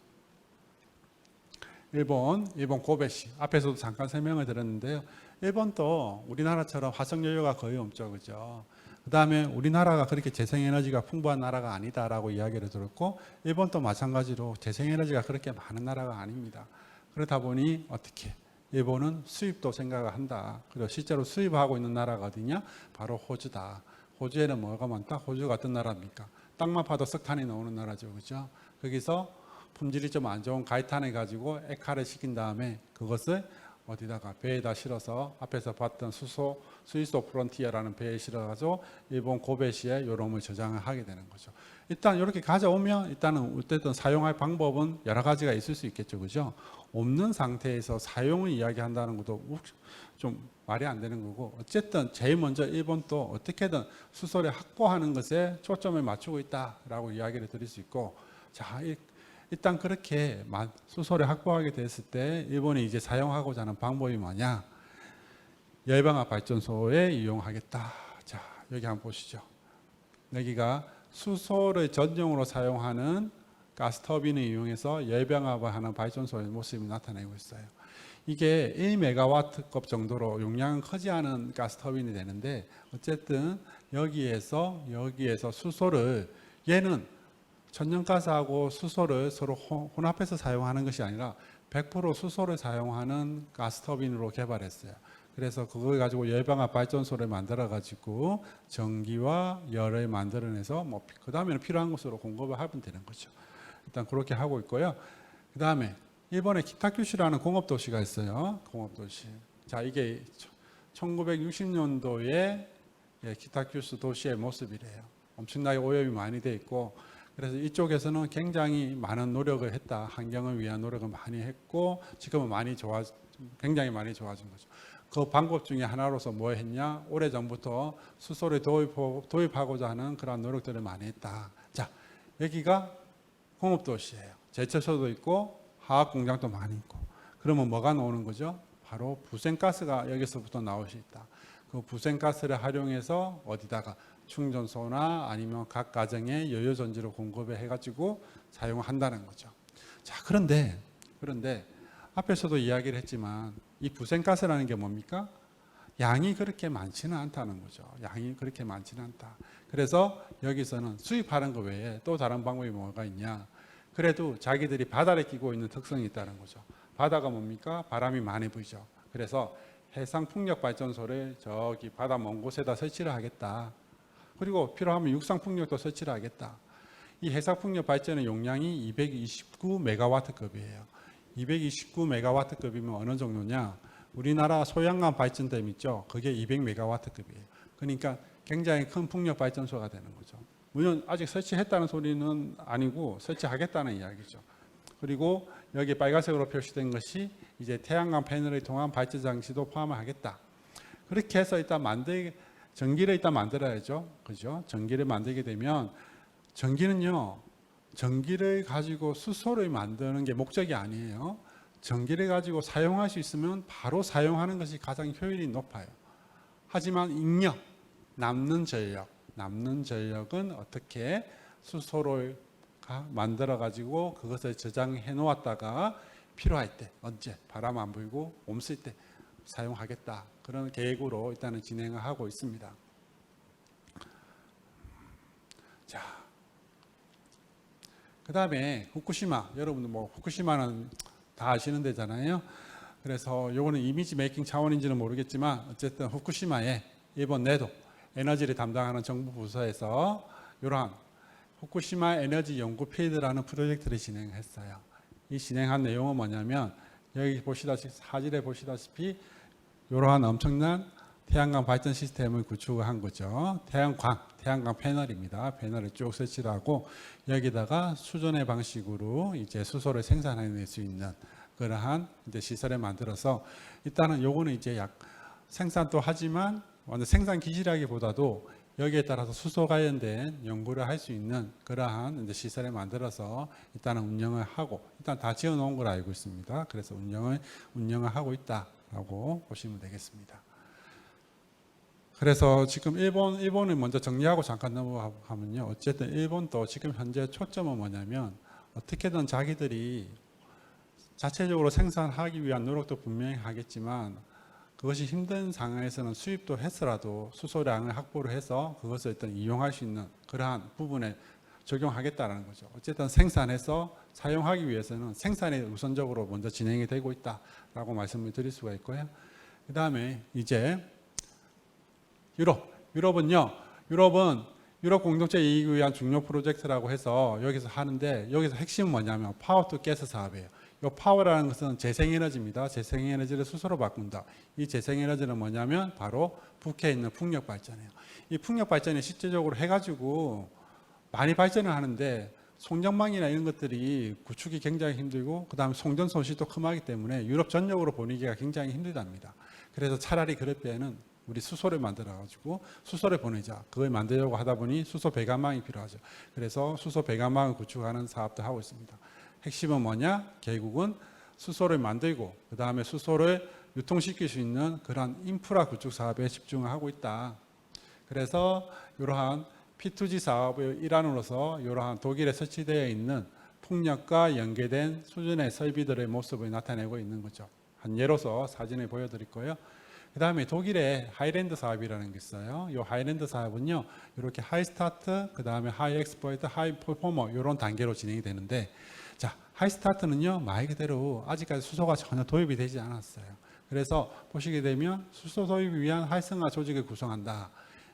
일본 고베시. 앞에서도 잠깐 설명을 드렸는데요. 일본도 우리나라처럼 화석 연료가 거의 없죠. 그죠? 그 다음에 우리나라가 그렇게 재생에너지가 풍부한 나라가 아니다라고 이야기를 들었고, 일본도 마찬가지로 재생에너지가 그렇게 많은 나라가 아닙니다. 그러다 보니 어떻게? 일본은 수입도 생각을 한다. 그리고 실제로 수입하고 있는 나라가 어디냐? 바로 호주다. 호주에는 뭐가 많다? 호주가 어떤 나라입니까? 땅만 파도 석탄이 나오는 나라죠. 그죠? 거기서 품질이 좀 안 좋은 가이탄을 가지고 액화를 시킨 다음에 그것을 어디다가 배에다 실어서 앞에서 봤던 스위소 프론티어라는 배에 실어가지고 일본 고베시에 요놈을 저장을 하게 되는 거죠. 일단 이렇게 가져오면 일단은 어쨌든 사용할 방법은 여러 가지가 있을 수 있겠죠. 그죠? 없는 상태에서 사용을 이야기한다는 것도 좀 말이 안 되는 거고, 어쨌든 제일 먼저 일본도 어떻게든 수소를 확보하는 것에 초점을 맞추고 있다라고 이야기를 드릴 수 있고, 자, 일단 그렇게 수소를 확보하게 됐을 때 일본이 이제 사용하고자 하는 방법이 뭐냐? 열병합 발전소에 이용하겠다. 자, 여기 한번 보시죠. 여기가 수소를 전용으로 사용하는 가스터빈을 이용해서 열병합을 하는 발전소의 모습이 나타내고 있어요. 이게 1메가와트급 정도로 용량은 크지 않은 가스터빈이 되는데, 어쨌든 여기에서 수소를, 얘는 천연가스하고 수소를 서로 혼합해서 사용하는 것이 아니라 100% 수소를 사용하는 가스터빈으로 개발했어요. 그래서 그걸 가지고 열병합 발전소를 만들어 가지고 전기와 열을 만들어내서 그 다음에는 필요한 곳으로 공급을 하면 되는 거죠. 일단 그렇게 하고 있고요. 그 다음에 일본에 키타큐슈라는 공업도시가 있어요. 공업도시. 자, 이게 1960년도에 키타큐슈 도시의 모습이래요. 엄청나게 오염이 많이 돼 있고, 그래서 이쪽에서는 굉장히 많은 노력을 했다. 환경을 위한 노력을 많이 했고, 지금은 굉장히 많이 좋아진 거죠. 그 방법 중에 하나로서 뭐 했냐? 오래전부터 수소를 도입하고자 하는 그런 노력들을 많이 했다. 자, 여기가 공업도시예요. 제철소도 있고 화학공장도 많이 있고. 그러면 뭐가 나오는 거죠? 바로 부생가스가 여기서부터 나올 수 있다. 그 부생가스를 활용해서 어디다가 충전소나 아니면 각 가정에 연료전지로 공급을 해가지고 사용한다는 거죠. 자, 그런데 앞에서도 이야기를 했지만 이 부생가스라는 게 뭡니까? 양이 그렇게 많지는 않다는 거죠. 양이 그렇게 많지는 않다. 그래서 여기서는 수입하는 것 외에 또 다른 방법이 뭐가 있냐? 그래도 자기들이 바다를 끼고 있는 특성이 있다는 거죠. 바다가 뭡니까? 바람이 많이 불죠. 그래서 해상 풍력 발전소를 저기 바다 먼 곳에다 설치를 하겠다. 그리고 필요하면 육상 풍력도 설치를 하겠다. 이 해상 풍력 발전의 용량이 229메가와트급이에요. 229메가와트급이면 어느 정도냐? 우리나라 소양강 발전댐 있죠? 그게 200메가와트급이에요. 그러니까 굉장히 큰 풍력 발전소가 되는 거죠. 물론 아직 설치했다는 소리는 아니고 설치하겠다는 이야기죠. 그리고 여기 빨간색으로 표시된 것이 이제 태양광 패널을 통한 발전 장치도 포함을 하겠다. 그렇게 해서 일단 전기를 일단 만들어야죠. 그죠? 전기를 만들게 되면 전기는요. 전기를 가지고 수소를 만드는 게 목적이 아니에요. 전기를 가지고 사용할 수 있으면 바로 사용하는 것이 가장 효율이 높아요. 하지만 인력, 남는 전력은 어떻게 수소를 만들어 가지고 그것을 저장해 놓았다가 필요할 때, 언제 바람 안 불고 옴쓸 때 사용하겠다. 그런 계획으로 일단은 진행을 하고 있습니다. 자, 그 다음에 후쿠시마, 여러분들 뭐 후쿠시마는 다 아시는 데잖아요. 그래서 요거는 이미지 메이킹 차원인지는 모르겠지만 어쨌든 후쿠시마에 이번 내도 에너지를 담당하는 정부 부서에서 이러한 후쿠시마 에너지 연구 필드라는 프로젝트를 진행했어요. 이 진행한 내용은 뭐냐면 여기 보시다시피 사진에 보시다시피 이러한 엄청난 태양광 발전 시스템을 구축을 한 거죠. 태양광 패널입니다. 패널을 쭉 설치를 하고 여기다가 수전의 방식으로 이제 수소를 생산해낼 수 있는 그러한 이제 시설을 만들어서 일단은 요거는 이제 약 생산도 하지만 완전 생산 기지라기보다도 여기에 따라서 수소 관련된 연구를 할 수 있는 그러한 이제 시설을 만들어서 일단은 운영을 하고 일단 다 지어 놓은 걸 알고 있습니다. 그래서 운영을 하고 있다라고 보시면 되겠습니다. 그래서 지금 일본을 먼저 정리하고 잠깐 넘어가면요. 어쨌든 일본도 지금 현재 초점은 뭐냐면 어떻게든 자기들이 자체적으로 생산하기 위한 노력도 분명히 하겠지만 그것이 힘든 상황에서는 수입도 해서라도 수소량을 확보를 해서 그것을 일단 이용할 수 있는 그러한 부분에 적용하겠다는 거죠. 어쨌든 생산해서 사용하기 위해서는 생산이 우선적으로 먼저 진행이 되고 있다라고 말씀을 드릴 수가 있고요. 그 다음에 이제 유럽은 유럽 공동체 이익을 위한 중요 프로젝트라고 해서 여기서 하는데 여기서 핵심은 뭐냐면 파워 투 가스 사업이에요. 이 파워라는 것은 재생에너지입니다. 재생에너지를 수소로 바꾼다. 이 재생에너지는 뭐냐면 바로 북해에 있는 풍력 발전이에요. 이 풍력 발전이 실제적으로 해가지고 많이 발전을 하는데 송전망이나 이런 것들이 구축이 굉장히 힘들고 그 다음에 송전 손실도 크하기 때문에 유럽 전역으로 보내기가 굉장히 힘들답니다. 그래서 차라리 그럴 때는 우리 수소를 만들어가지고 수소를 보내자. 그걸 만들려고 하다 보니 수소 배관망이 필요하죠. 그래서 수소 배관망을 구축하는 사업도 하고 있습니다. 핵심은 뭐냐? 결국은 수소를 만들고 그 다음에 수소를 유통시킬 수 있는 그런 인프라 구축 사업에 집중을 하고 있다. 그래서 이러한 P2G 사업의 일환으로서 이러한 독일에 설치되어 있는 풍력과 연계된 수준의 설비들의 모습을 나타내고 있는 거죠. 한 예로서 사진을 보여드릴 거예요. 그 다음에 독일의 하이랜드 사업이라는 게 있어요. 이 하이랜드 사업은요, 이렇게 하이 스타트, 그 다음에 하이 엑스플로이트, 하이 퍼포머 이런 단계로 진행이 되는데, 자, 하이 스타트는요, 말 그대로 아직까지 수소가 전혀 도입이 되지 않았어요. 그래서 보시게 되면 수소 도입을 위한 활성화 조직을 구성한다.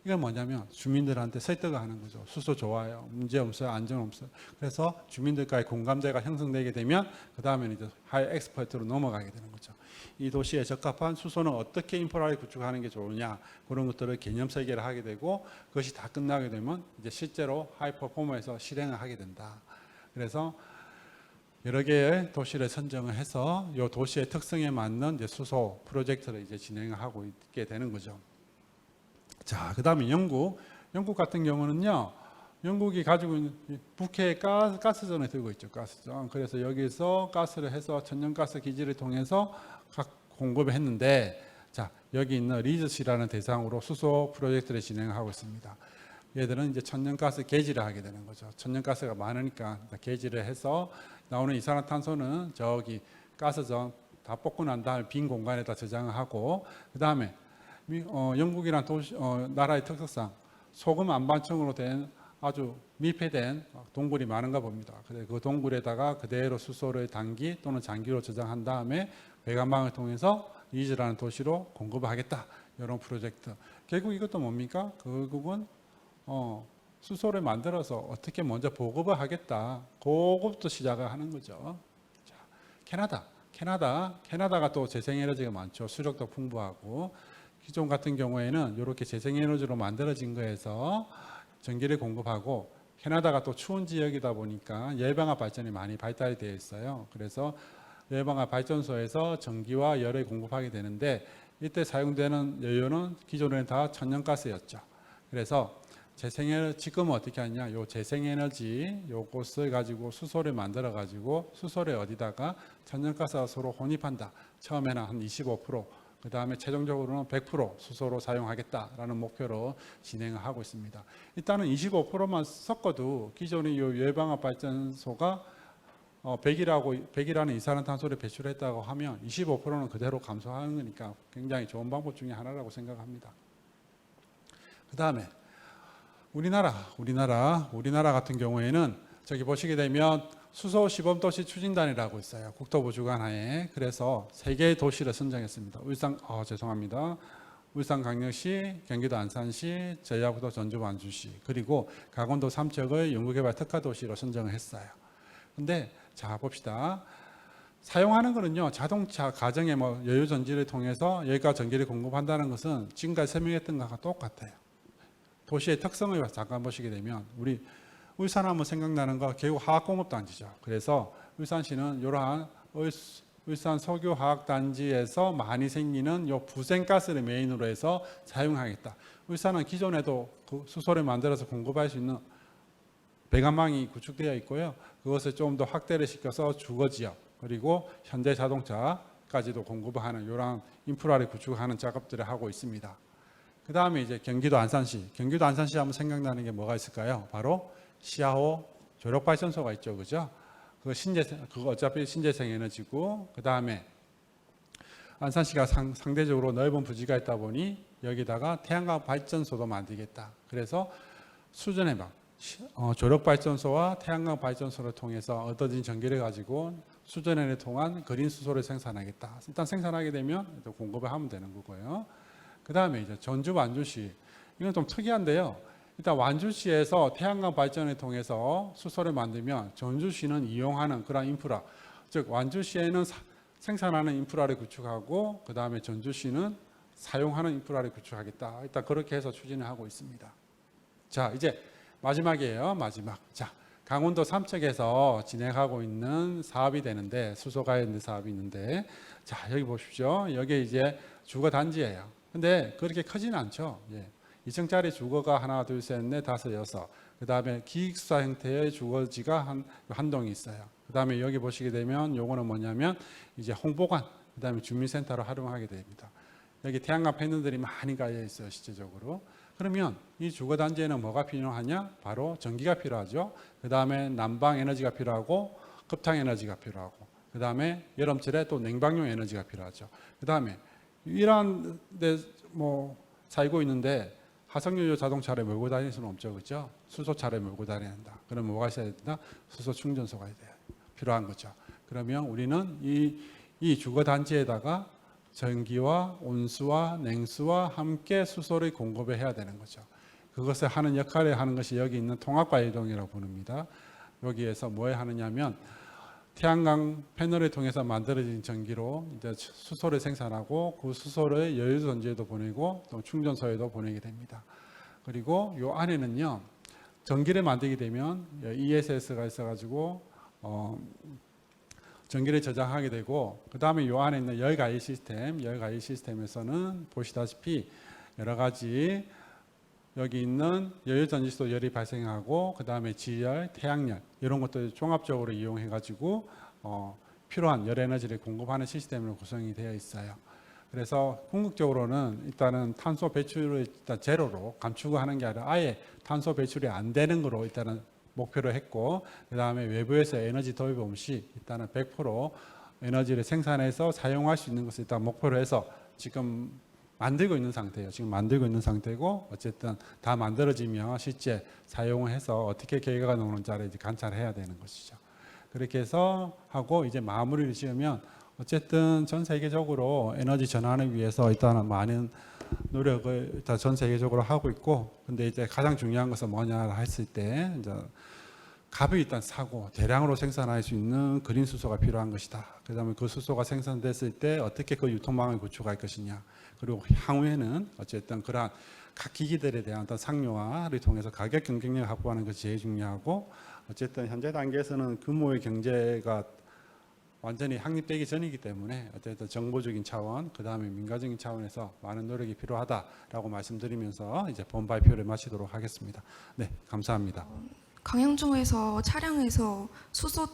이건 뭐냐면 주민들한테 설득을 하는 거죠. 수소 좋아요. 문제 없어요. 안전 없어요. 그래서 주민들과의 공감대가 형성되게 되면 그 다음에는 이제 하이 엑스퍼트로 넘어가게 되는 거죠. 이 도시에 적합한 수소는 어떻게 인프라를 구축하는 게 좋으냐 그런 것들을 개념 설계를 하게 되고 그것이 다 끝나게 되면 이제 실제로 하이 퍼포머에서 실행을 하게 된다. 그래서 여러 개의 도시를 선정을 해서 이 도시의 특성에 맞는 이제 수소 프로젝트를 이제 진행을 하고 있게 되는 거죠. 자, 그 다음에 영국 같은 경우는요, 영국이 가지고 있는 북해에 가스전을 들고 있죠, 가스전. 그래서 여기서 가스를 해서 천연가스 기지를 통해서 각 공급을 했는데, 자, 여기 있는 리즈시라는 대상으로 수소 프로젝트를 진행하고 있습니다. 얘들은 이제 천연가스 개지를 하게 되는 거죠. 천연가스가 많으니까 개지를 해서 나오는 이산화탄소는 저기 가스전 다 뽑고 난 다음에 빈 공간에다 저장을 하고, 그 다음에 영국이란 도시, 나라의 특성상 소금 안반층으로 된 아주 밀폐된 동굴이 많은가 봅니다. 그래서 그 동굴에다가 그대로 수소를 단기 또는 장기로 저장한 다음에 배관망을 통해서 리즈라는 도시로 공급을 하겠다. 이런 프로젝트. 결국 이것도 뭡니까? 결국은 수소를 만들어서 어떻게 먼저 보급을 하겠다. 그것부터 시작을 하는 거죠. 자, 캐나다가 또 재생에너지가 많죠. 수력도 풍부하고. 기존 같은 경우에는 이렇게 재생에너지로 만들어진 거에서 전기를 공급하고 캐나다가 또 추운 지역이다 보니까 열방압 발전이 많이 발달이 되어 있어요. 그래서 열방압 발전소에서 전기와 열을 공급하게 되는데 이때 사용되는 연료는 기존에는 다 천연가스였죠. 그래서 지금은 어떻게 하냐? 요 재생에너지 요것을 가지고 수소를 만들어 가지고 수소를 어디다가 천연가스와 서로 혼입한다. 처음에는 한 25%. 그 다음에 최종적으로는 100% 수소로 사용하겠다라는 목표로 진행을 하고 있습니다. 일단은 25%만 섞어도 기존의 이 열방압 발전소가 100이라는 이산화탄소를 배출했다고 하면 25%는 그대로 감소하는 거니까 굉장히 좋은 방법 중에 하나라고 생각합니다. 그 다음에 우리나라 같은 경우에는 저기 보시게 되면 수소 시범도시 추진단이라고 있어요. 국토부 주관하에. 그래서 3개의 도시를 선정했습니다. 울산광역시, 경기도 안산시, 전라북도 전주 완주시, 그리고 강원도 삼척의 연구개발 특화도시로 선정을 했어요. 근데 자 봅시다. 사용하는 거는요, 자동차 가정의 여유 전지를 통해서 여기가 전기를 공급한다는 것은 지금까지 설명했던 것과 똑같아요. 도시의 특성을 잠깐 보시게 되면 우리 울산하면 생각나는 거 결국 화학공업단지죠. 그래서 울산시는 이러한 울산 석유화학단지에서 많이 생기는 요 부생가스를 메인으로 해서 사용하겠다. 울산은 기존에도 그 수소를 만들어서 공급할 수 있는 배관망이 구축되어 있고요. 그것을 좀 더 확대를 시켜서 주거지역 그리고 현대자동차까지도 공급하는 이러한 인프라를 구축하는 작업들을 하고 있습니다. 그 다음에 이제 경기도 안산시 하면 생각나는 게 뭐가 있을까요? 바로 시아호 조력발전소가 있죠, 그죠? 그거 어차피 신재생 에너지고, 그 다음에 안산시가 상대적으로 넓은 부지가 있다 보니 여기다가 태양광 발전소도 만들겠다. 그래서 수준의 조력발전소와 태양광 발전소를 통해서 얻어진 전기를 가지고 수전연을 통한 그린 수소를 생산하겠다. 일단 생산하게 되면 또 공급을 하면 되는 거고요. 그 다음에 이제 전주 완주시, 이건 좀 특이한데요. 일단 완주시에서 태양광 발전을 통해서 수소를 만들면 전주시는 이용하는 그런 인프라, 즉 완주시에는 생산하는 인프라를 구축하고 그 다음에 전주시는 사용하는 인프라를 구축하겠다. 일단 그렇게 해서 추진을 하고 있습니다. 자, 이제 마지막이에요. 마지막. 자, 강원도 삼척에서 진행하고 있는 사업이 되는데, 수소 관련된 사업이 있는데, 자, 여기 보십시오. 여기 이제 주거 단지예요. 근데 그렇게 크지는 않죠. 예. 2층짜리 주거가 하나, 둘, 셋, 넷, 다섯, 여섯. 그 다음에 기숙사 형태의 주거지가 한 동이 있어요. 그 다음에 여기 보시게 되면 요거는 뭐냐면 이제 홍보관, 그 다음에 주민센터로 활용하게 됩니다. 여기 태양광 패널들이 많이 깔려 있어요, 실제적으로. 그러면 이 주거단지에는 뭐가 필요하냐? 바로 전기가 필요하죠. 그 다음에 난방 에너지가 필요하고 급탕 에너지가 필요하고 그 다음에 여름철에 또 냉방용 에너지가 필요하죠. 그 다음에 이러한 데 살고 있는데 화석연료 자동차를 몰고 다닐 수는 없죠. 그렇죠? 수소차를 몰고 다녀야 한다. 그러면 뭐가 있어야 된다? 수소 충전소가 필요한 거죠. 그러면 우리는 이 주거단지에다가 전기와 온수와 냉수와 함께 수소를 공급을 해야 되는 거죠. 그것을 하는 역할을 하는 것이 여기 있는 통합과일동이라고 부릅니다. 여기에서 뭘 하느냐면 태양광 패널을 통해서 만들어진 전기로 이제 수소를 생산하고 그 수소를 여유전지에도 보내고 또 충전소에도 보내게 됩니다. 그리고 이 안에는요, 전기를 만들게 되면 ESS가 있어가지고 전기를 저장하게 되고, 그 다음에 이 안에 있는 열 관리 시스템에서는 보시다시피 여러 가지 여기 있는 여유전지도 열이 발생하고, 그 다음에 지열, 태양열 이런 것들 종합적으로 이용해가지고 필요한 열 에너지를 공급하는 시스템으로 구성이 되어 있어요. 그래서 궁극적으로는 일단은 탄소 배출을 일단 제로로 감축을 하는 게 아니라 아예 탄소 배출이 안 되는 거로 일단은 목표로 했고, 그 다음에 외부에서 에너지 도입 없이 일단은 100% 에너지를 생산해서 사용할 수 있는 것을 일단 목표로 해서 지금 만들고 있는 상태예요. 지금 만들고 있는 상태고, 어쨌든 다 만들어지면 실제 사용을 해서 어떻게 결과가 나오는지를 이제 관찰해야 되는 것이죠. 그렇게 해서 하고 이제 마무리를 지으면 어쨌든 전 세계적으로 에너지 전환을 위해서 일단은 많은 노력을 일단 전 세계적으로 하고 있고, 근데 이제 가장 중요한 것은 뭐냐 했을 때 이제 값을 일단 사고 대량으로 생산할 수 있는 그린 수소가 필요한 것이다. 그다음에 그 수소가 생산됐을 때 어떻게 그 유통망을 구축할 것이냐. 그리고 향후에는 어쨌든 그러한 각 기기들에 대한 어떤 상용화를 통해서 가격 경쟁력을 확보하는 것이 제일 중요하고, 어쨌든 현재 단계에서는 규모의 경제가 완전히 확립되기 전이기 때문에 어쨌든 정보적인 차원, 그 다음에 민간적인 차원에서 많은 노력이 필요하다라고 말씀드리면서 이제 본 발표를 마치도록 하겠습니다. 네, 감사합니다. 광양중에서 차량에서 수소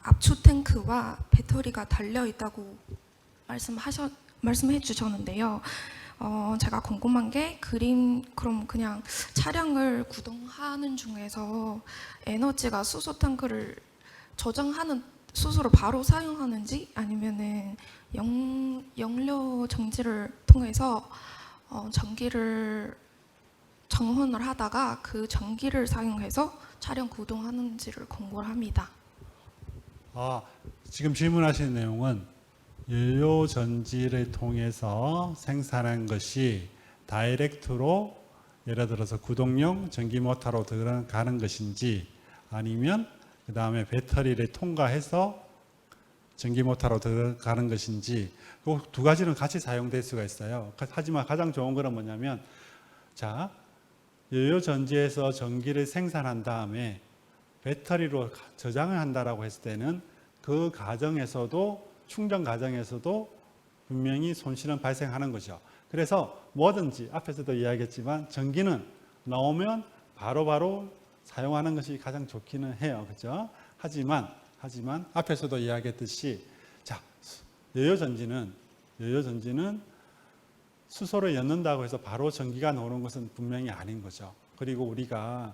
압축 탱크와 배터리가 달려 있다고 말씀해 주셨는데요. 제가 궁금한 게 그럼 그냥 차량을 구동하는 중에서 에너지가 수소 탱크를 저장하는 수소를 바로 사용하는지 아니면은 연료 정지를 통해서 전기를 정혼을 하다가 그 전기를 사용해서 차량 구동하는지를 권고를 합니다. 지금 질문하신 내용은 연료 전지를 통해서 생산한 것이 다이렉트로 예를 들어서 구동용 전기 모터로 들어가는 것인지 아니면 그 다음에 배터리를 통과해서 전기 모터로 들어가는 것인지 그 두 가지는 같이 사용될 수가 있어요. 하지만 가장 좋은 거는 뭐냐면 자 연료 전지에서 전기를 생산한 다음에 배터리로 저장을 한다라고 했을 때는 그 과정에서도 충전 과정에서도 분명히 손실은 발생하는 거죠. 그래서 뭐든지 앞에서도 이야기했지만 전기는 나오면 바로바로 사용하는 것이 가장 좋기는 해요. 그렇죠? 하지만 앞에서도 이야기했듯이 자, 연료 전지는 수소를 엮는다고 해서 바로 전기가 나오는 것은 분명히 아닌 거죠. 그리고 우리가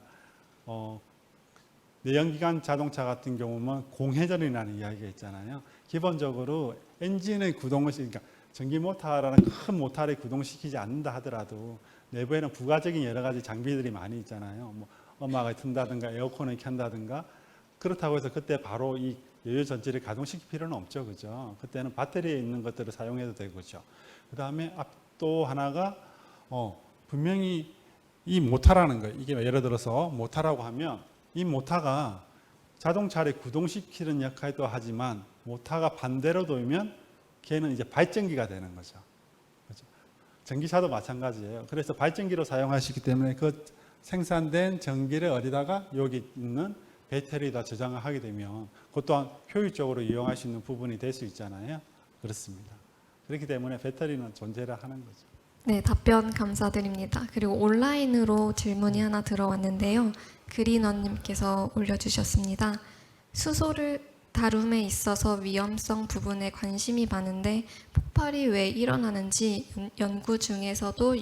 내연기관 자동차 같은 경우는 공회전이라는 이야기가 있잖아요. 기본적으로 엔진의 구동을 그러니까 전기 모터라는 큰 모터를 구동시키지 않는다 하더라도 내부에는 부가적인 여러 가지 장비들이 많이 있잖아요. 뭐 음악을 튼다든가 에어컨을 켠다든가 그렇다고 해서 그때 바로 이 연료 전지를 가동시킬 필요는 없죠, 그죠? 그때는 배터리에 있는 것들을 사용해도 되고죠. 그 다음에 또 하나가 분명히 이 모터라는 거 이게 예를 들어서 모터라고 하면 이 모터가 자동차를 구동시키는 역할도 하지만 모터가 반대로 돌면 걔는 이제 발전기가 되는 거죠. 그렇죠? 전기차도 마찬가지예요. 그래서 발전기로 사용하시기 때문에 그 생산된 전기를 어디다가 여기 있는 배터리에다 저장을 하게 되면 그것 또한 효율적으로 이용할 수 있는 부분이 될 수 있잖아요. 그렇습니다. 그렇기 때문에 배터리는 존재를 하는 거죠. 네, 답변 감사드립니다. 그리고 온라인으로 질문이 하나 들어왔는데요. 그린원님께서 올려주셨습니다. 수소를 다룸에 있어서 위험성 부분에 관심이 많은데 폭발이 왜 일어나는지 연구 중에서도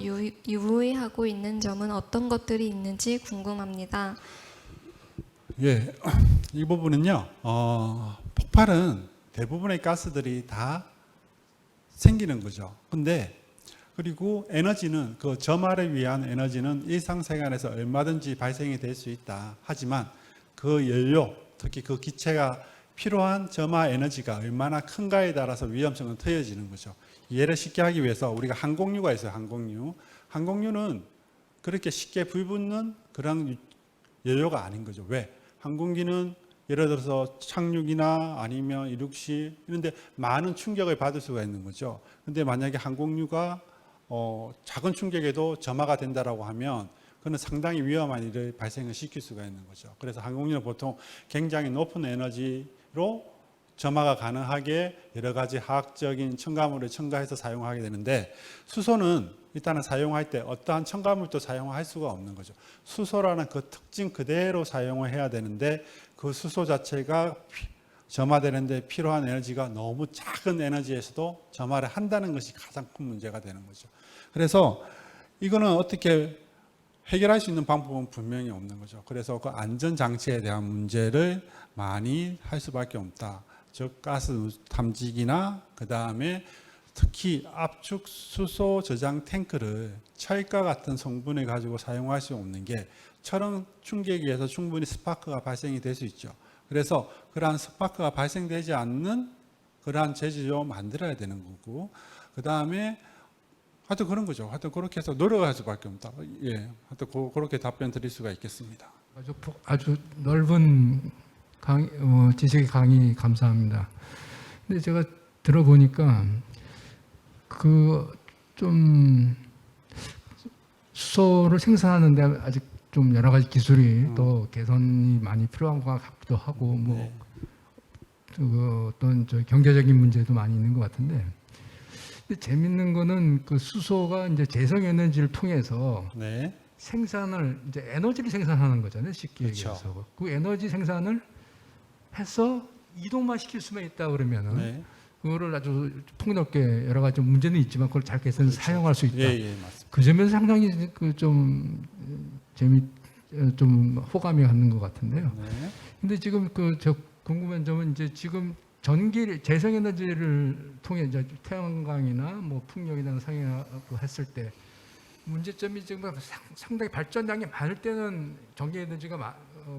유의하고 있는 점은 어떤 것들이 있는지 궁금합니다. 예, 이 부분은요. 폭발은 대부분의 가스들이 다 생기는 거죠. 근데 그리고 에너지는 그 점화를 위한 에너지는 일상생활에서 얼마든지 발생이 될 수 있다. 하지만 그 연료, 특히 그 기체가 필요한 점화 에너지가 얼마나 큰가에 따라서 위험성은 틀려지는 거죠. 이해를 쉽게 하기 위해서 우리가 항공유가 있어요. 항공유는 그렇게 쉽게 불붙는 그런 연료가 아닌 거죠. 왜? 항공기는 예를 들어서 착륙이나 아니면 이륙시 이런데 많은 충격을 받을 수가 있는 거죠. 근데 만약에 항공유가 작은 충격에도 점화가 된다라고 하면 그는 상당히 위험한 일을 발생을 시킬 수가 있는 거죠. 그래서 항공유는 보통 굉장히 높은 에너지로 점화가 가능하게 여러 가지 화학적인 첨가물을 첨가해서 사용하게 되는데 수소는 일단은 사용할 때 어떠한 첨가물도 사용할 수가 없는 거죠. 수소라는 그 특징 그대로 사용을 해야 되는데 그 수소 자체가 점화되는데 필요한 에너지가 너무 작은 에너지에서도 점화를 한다는 것이 가장 큰 문제가 되는 거죠. 그래서 이거는 어떻게 해결할 수 있는 방법은 분명히 없는 거죠. 그래서 그 안전장치에 대한 문제를 많이 할 수밖에 없다. 즉 가스 탐지기나 그 다음에 특히 압축 수소 저장 탱크를 철과 같은 성분을 가지고 사용할 수 없는 게 철은 충격에서 충분히 스파크가 발생이 될 수 있죠. 그래서 그러한 스파크가 발생되지 않는 그러한 재질로 만들어야 되는 거고 그 다음에 하여튼 그런 거죠. 하여튼 그렇게 해서 노력할 수밖에 없다. 예, 하여튼 그렇게 답변 드릴 수가 있겠습니다. 아주 넓은 지식의 강의 감사합니다. 근데 제가 들어보니까 좀 수소를 생산하는데 아직 좀 여러 가지 기술이 또 개선이 많이 필요한 것 같기도 하고 네. 어떤 경제적인 문제도 많이 있는 것 같은데. 근데 재밌는 거는 그 수소가 이제 재생 에너지를 통해서 네. 생산을 이제 에너지를 생산하는 거잖아요. 쉽게 그렇죠. 얘기해서 그 에너지 생산을 해서 이동만 시킬 수만 있다 그러면은 네. 그거를 아주 폭넓게 여러 가지 문제는 있지만 그걸 잘 개선해서 그렇죠. 사용할 수 있다. 예, 맞습니다. 그 점에서 상당히 좀 호감이 갖는 것 같은데요. 네. 근데 지금 궁금한 점은 이제 지금 전기 재생에너지를 통해 이제 태양광이나 뭐 풍력이나 상영하고 했을 때 문제점이 지금 상당히 발전량이 많을 때는 전기 에너지가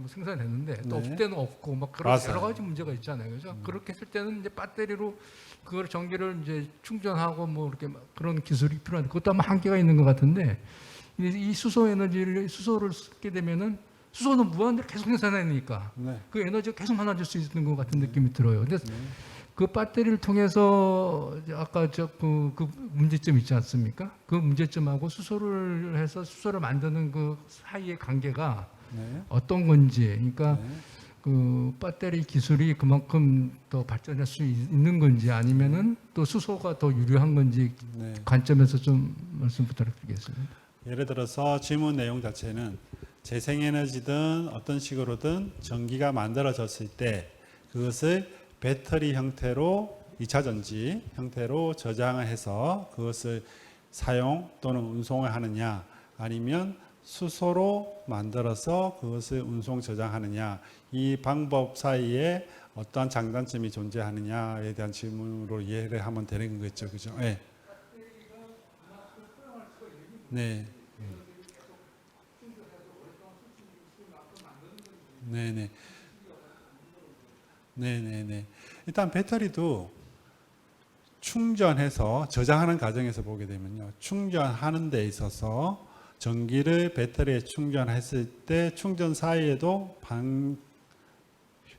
생산되는데 또 네. 없을 때는 없고 막 그런 맞아요. 여러 가지 문제가 있잖아요. 그래서 그렇게 했을 때는 이제 배터리로 그걸 전기를 이제 충전하고 뭐 이렇게 막 그런 기술이 필요한데 그것도 아마 한계가 있는 것 같은데 이 수소를 쓰게 되면은 수소는 무한대로 계속 생산하니까 네. 그 에너지가 계속 많아질 수 있는 것 같은 느낌이 들어요. 근데 그 배터리를 통해서 아까 그 문제점 있지 않습니까? 그 문제점하고 수소를 해서 수소를 만드는 그 사이의 관계가 네. 어떤 건지, 그러니까 네. 그 배터리 기술이 그만큼 더 발전할 수 있는 건지 아니면은 또 수소가 더 유리한 건지 네. 관점에서 좀 말씀 부탁드리겠습니다. 예를 들어서 질문 내용 자체는 재생에너지든 어떤 식으로든 전기가 만들어졌을 때 그것을 배터리 형태로 2차 전지 형태로 저장을 해서 그것을 사용 또는 운송을 하느냐 아니면 수소로 만들어서 그것을 운송 저장하느냐 이 방법 사이에 어떠한 장단점이 존재하느냐에 대한 질문으로 이해를 하면 되는 거겠죠. 그죠? 네. 네. 네네. 네네네. 일단 배터리도 충전해서 저장하는 과정에서 보게 되면요. 충전하는 데 있어서 전기를 배터리에 충전했을 때 충전 사이에도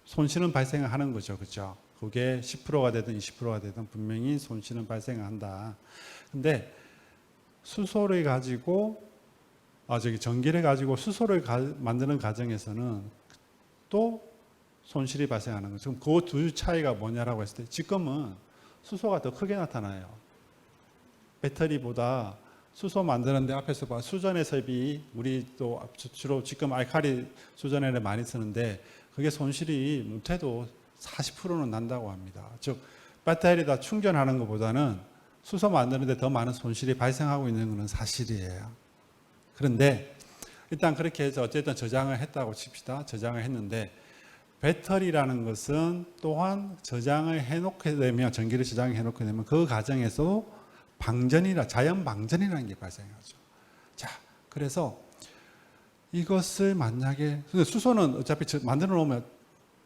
손실은 발생하는 거죠. 그렇죠? 그게 10%가 되든 20%가 되든 분명히 손실은 발생한다. 근데 수소를 가지고 전기를 가지고 수소를 만드는 과정에서는 또 손실이 발생하는 거죠. 그 두 차이가 뭐냐라고 했을 때 지금은 수소가 더 크게 나타나요. 배터리보다 수소 만드는데 앞에서 봐 수전의 섭이 우리 또 주로 지금 알칼리 수전에를 많이 쓰는데 그게 손실이 못해도 40%는 난다고 합니다. 즉 배터리에다 충전하는 것보다는 수소 만드는데 더 많은 손실이 발생하고 있는 것은 사실이에요. 그런데 일단 그렇게 해서 어쨌든 저장을 했다고 칩시다. 저장을 했는데 배터리라는 것은 또한 저장을 해놓게 되면 전기를 저장해 놓게 되면 그 과정에서 자연 방전이라는 게 발생하죠. 자, 그래서 이것을 만약에 수소는 어차피 만들어 놓으면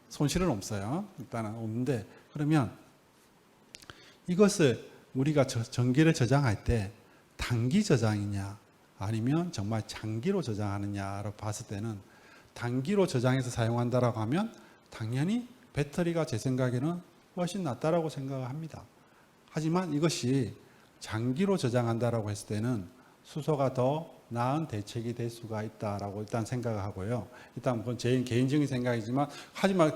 손실은 없어요. 일단은 없는데 그러면 이것을 우리가 전기를 저장할 때 단기 저장이냐 아니면 정말 장기로 저장하느냐로 봤을 때는 단기로 저장해서 사용한다라고 하면 당연히 배터리가 제 생각에는 훨씬 낫다라고 생각을 합니다. 하지만 이것이 장기로 저장한다라고 했을 때는 수소가 더 나은 대책이 될 수가 있다라고 일단 생각을 하고요. 일단 그건 제 개인적인 생각이지만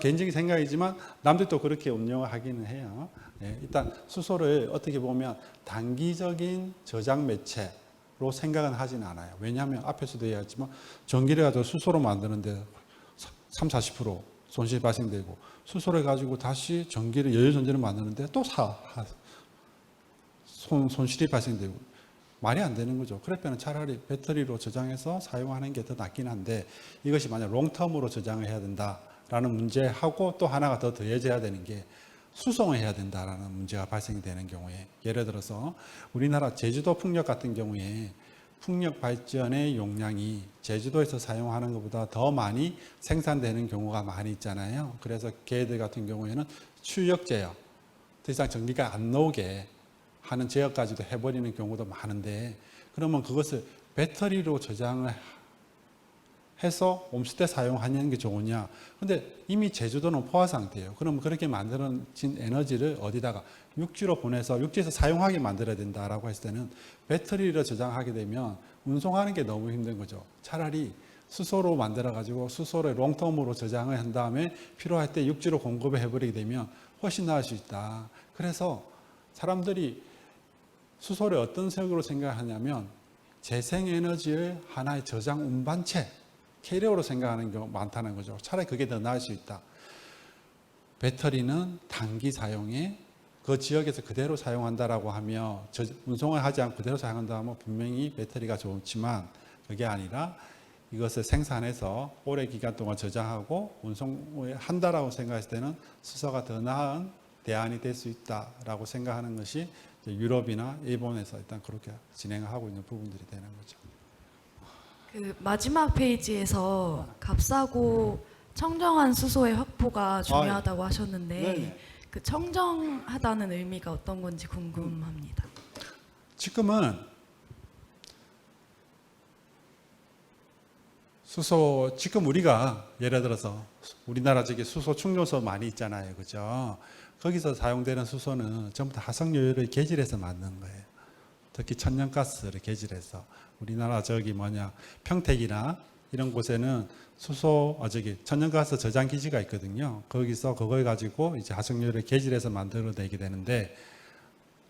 개인적인 생각이지만 남들도 그렇게 운영을 하기는 해요. 네, 일단 수소를 어떻게 보면 단기적인 저장 매체로 생각은 하진 않아요. 왜냐하면 앞에서도 얘기했지만 전기를 가지고 수소로 만드는데 30-40% 손실 발생되고 수소를 가지고 다시 연료전지를 만드는데 또 손실이 발생되고 말이 안 되는 거죠. 그럴 차라리 배터리로 저장해서 사용하는 게 더 낫긴 한데 이것이 만약 롱텀으로 저장을 해야 된다라는 문제하고 또 하나가 더 더해져야 되는 게 수송을 해야 된다라는 문제가 발생되는 경우에 예를 들어서 우리나라 제주도 풍력 같은 경우에 풍력 발전의 용량이 제주도에서 사용하는 것보다 더 많이 생산되는 경우가 많이 있잖아요. 그래서 걔들 같은 경우에는 출력 제어, 더 이상 전기가 안 나오게 하는 제어까지도 해버리는 경우도 많은데 그러면 그것을 배터리로 저장을 해서 홈스테 사용하는 게 좋으냐? 근데 이미 제주도는 포화 상태예요. 그러면 그렇게 만들어진 에너지를 어디다가 육지로 보내서 육지에서 사용하게 만들어야 된다라고 했을 때는 배터리를 저장하게 되면 운송하는 게 너무 힘든 거죠. 차라리 수소로 만들어 가지고 수소를 롱텀으로 저장을 한 다음에 필요할 때 육지로 공급을 해버리게 되면 훨씬 나을 수 있다. 그래서 사람들이 수소를 어떤 색으로 생각하냐면 재생에너지의 하나의 저장 운반체 캐리어로 생각하는 경우 많다는 거죠. 차라리 그게 더 나을 수 있다. 배터리는 단기 사용에 그 지역에서 그대로 사용한다라고 하며 운송을 하지 않고 그대로 사용한다 하면 분명히 배터리가 좋지만 그게 아니라 이것을 생산해서 오래 기간 동안 저장하고 운송한다라고 생각했을 때는 수소가 더 나은 대안이 될 수 있다라고 생각하는 것이 이제 유럽이나 일본에서 일단 그렇게 진행하고 있는 부분들이 되는 거죠. 그 마지막 페이지에서 값싸고 청정한 수소의 확보가 중요하다고 하셨는데 네네. 그 청정하다는 의미가 어떤 건지 궁금합니다. 지금은 수소, 지금 우리가 예를 들어서 우리나라 저기 수소 충전소 많이 있잖아요. 그죠? 거기서 사용되는 수소는 전부 다 화석연료를 개질해서 만든 거예요. 특히 천연가스를 개질해서. 우리나라 저기 평택이나 이런 곳에는 천연가스 저장 기지가 있거든요. 거기서 그걸 가지고 이제 화석연료를 개질해서 만들어내게 되는데,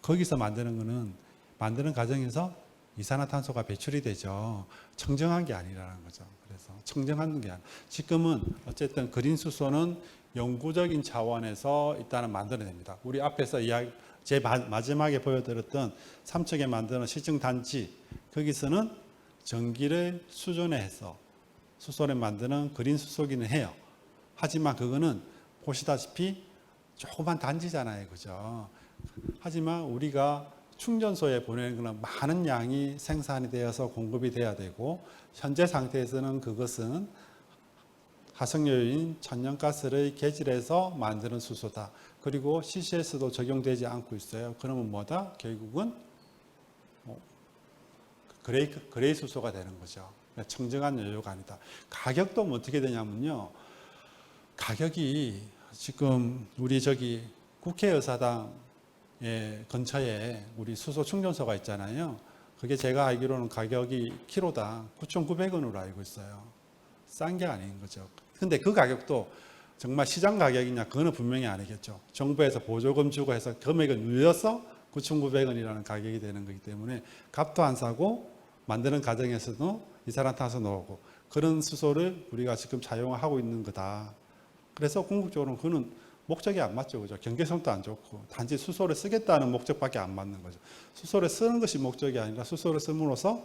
거기서 만드는 거는 만드는 과정에서 이산화탄소가 배출이 되죠. 청정한 게 아니라는 거죠. 그래서 청정한 게 아니라 지금은 어쨌든 그린 수소는 영구적인 차원에서 일단은 만들어냅니다. 우리 앞에서 제 마지막에 보여드렸던 삼척에 만드는 시증 단지, 거기서는 전기를 수전해서 수소를 만드는 그린 수소기는 해요. 하지만 그거는 보시다시피 조그만 단지잖아요. 그죠? 하지만 우리가 충전소에 보내는 것은 많은 양이 생산이 되어서 공급이 돼야 되고, 현재 상태에서는 그것은 화석연료인 천연가스를 개질해서 만드는 수소다. 그리고 CCS도 적용되지 않고 있어요. 그러면 뭐다? 결국은 그레이 수소가 되는 거죠. 청정한 연료가 아니다. 가격도 어떻게 되냐면요. 가격이 지금 우리 저기 국회의사당 근처에 우리 수소 충전소가 있잖아요. 그게 제가 알기로는 가격이 키로당 9,900원으로 알고 있어요. 싼 게 아닌 거죠. 근데 그 가격도 정말 시장 가격이냐, 그거는 분명히 아니겠죠. 정부에서 보조금 주고 해서 금액을 늘려서 9,900원이라는 가격이 되는 거기 때문에 값도 안 사고 만드는 과정에서도 이산화탄소 나오고, 그런 수소를 우리가 지금 사용하고 있는 거다. 그래서 궁극적으로는 그거는 목적이 안 맞죠. 그죠? 경제성도 안 좋고, 단지 수소를 쓰겠다는 목적밖에 안 맞는 거죠. 수소를 쓰는 것이 목적이 아니라 수소를 씀으로써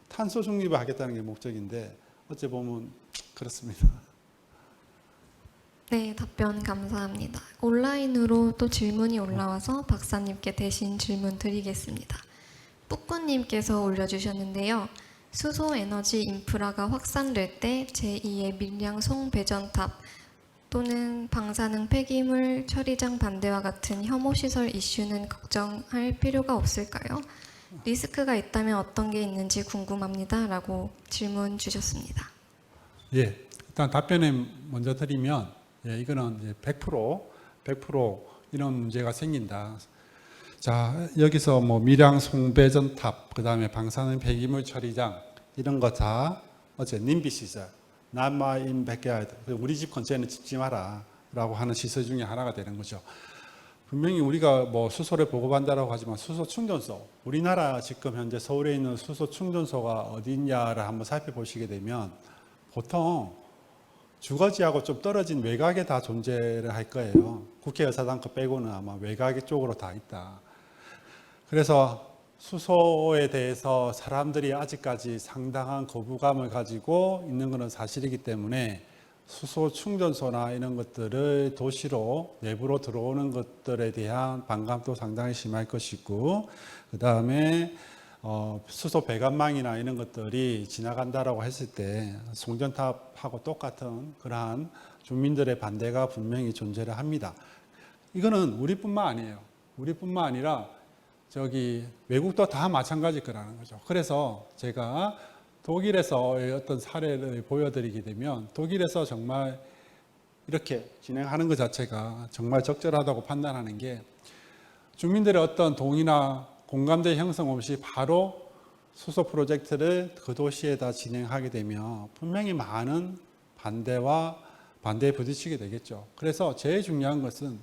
탄소 중립을 하겠다는 게 목적인데, 어찌 보면 그렇습니다. 네, 답변 감사합니다. 온라인으로 또 질문이 올라와서 박사님께 대신 질문 드리겠습니다. 뿌꾸님께서 올려주셨는데요. 수소 에너지 인프라가 확산될 때 제2의 밀양 송배전탑 또는 방사능 폐기물 처리장 반대와 같은 혐오 시설 이슈는 걱정할 필요가 없을까요? 리스크가 있다면 어떤 게 있는지 궁금합니다. 라고 질문 주셨습니다. 예, 일단 답변을 먼저 드리면, 이거는 이제 100% 이런 문제가 생긴다. 자, 여기서 밀양 송배전탑, 그 다음에 방사능 폐기물 처리장, 이런 거 다 어제 님비 시설, Not my in backyard, 우리 집 근처에는 짓지 마라 라고 하는 시설 중에 하나가 되는 거죠. 분명히 우리가 수소를 보급한다라고 하지만 수소 충전소, 우리나라 지금 현재 서울에 있는 수소 충전소가 어디 있냐를 한번 살펴보시게 되면 보통 주거지하고 좀 떨어진 외곽에 다 존재를 할 거예요. 국회의사당 거 빼고는 아마 외곽 쪽으로 다 있다. 그래서 수소에 대해서 사람들이 아직까지 상당한 거부감을 가지고 있는 것은 사실이기 때문에 수소 충전소나 이런 것들을 도시로 내부로 들어오는 것들에 대한 반감도 상당히 심할 것이고, 그 다음에 수소 배관망이나 이런 것들이 지나간다라고 했을 때 송전탑하고 똑같은 그러한 주민들의 반대가 분명히 존재를 합니다. 이거는 우리뿐만 아니에요. 우리뿐만 아니라 저기 외국도 다 마찬가지일 거라는 거죠. 그래서 제가 독일에서의 어떤 사례를 보여드리게 되면, 독일에서 정말 이렇게 진행하는 것 자체가 정말 적절하다고 판단하는 게, 주민들의 어떤 동의나 공감대 형성 없이 바로 수소 프로젝트를 그 도시에다 진행하게 되면 분명히 많은 반대에 부딪히게 되겠죠. 그래서 제일 중요한 것은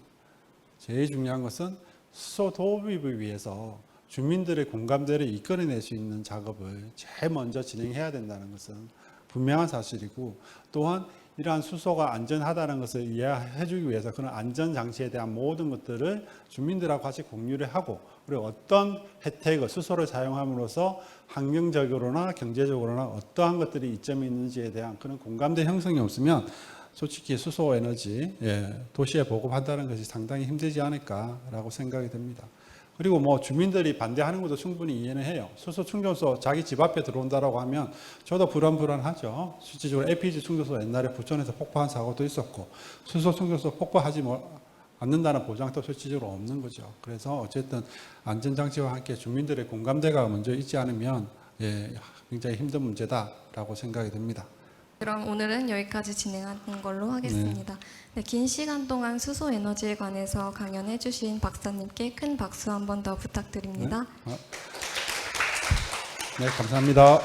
수소 도입을 위해서 주민들의 공감대를 이끌어낼 수 있는 작업을 제일 먼저 진행해야 된다는 것은 분명한 사실이고, 또한 이러한 수소가 안전하다는 것을 이해해주기 위해서 그런 안전장치에 대한 모든 것들을 주민들하고 같이 공유를 하고, 그리고 어떤 혜택을, 수소를 사용함으로써 환경적으로나 경제적으로나 어떠한 것들이 이점이 있는지에 대한 그런 공감대 형성이 없으면 솔직히 수소 에너지 도시에 보급한다는 것이 상당히 힘들지 않을까라고 생각이 듭니다. 그리고 뭐 주민들이 반대하는 것도 충분히 이해는 해요. 수소 충전소 자기 집 앞에 들어온다라고 하면 저도 불안하죠. 실질적으로 LPG 충전소 옛날에 부천에서 폭파한 사고도 있었고, 수소 충전소 폭파하지 않는다는 보장도 실질적으로 없는 거죠. 그래서 어쨌든 안전장치와 함께 주민들의 공감대가 먼저 있지 않으면 굉장히 힘든 문제다라고 생각이 듭니다. 그럼 오늘은 여기까지 진행하는 걸로 하겠습니다. 네, 긴 시간 동안 수소 에너지에 관해서 강연해 주신 박사님께 큰 박수 한 번 더 부탁드립니다. 네, 감사합니다.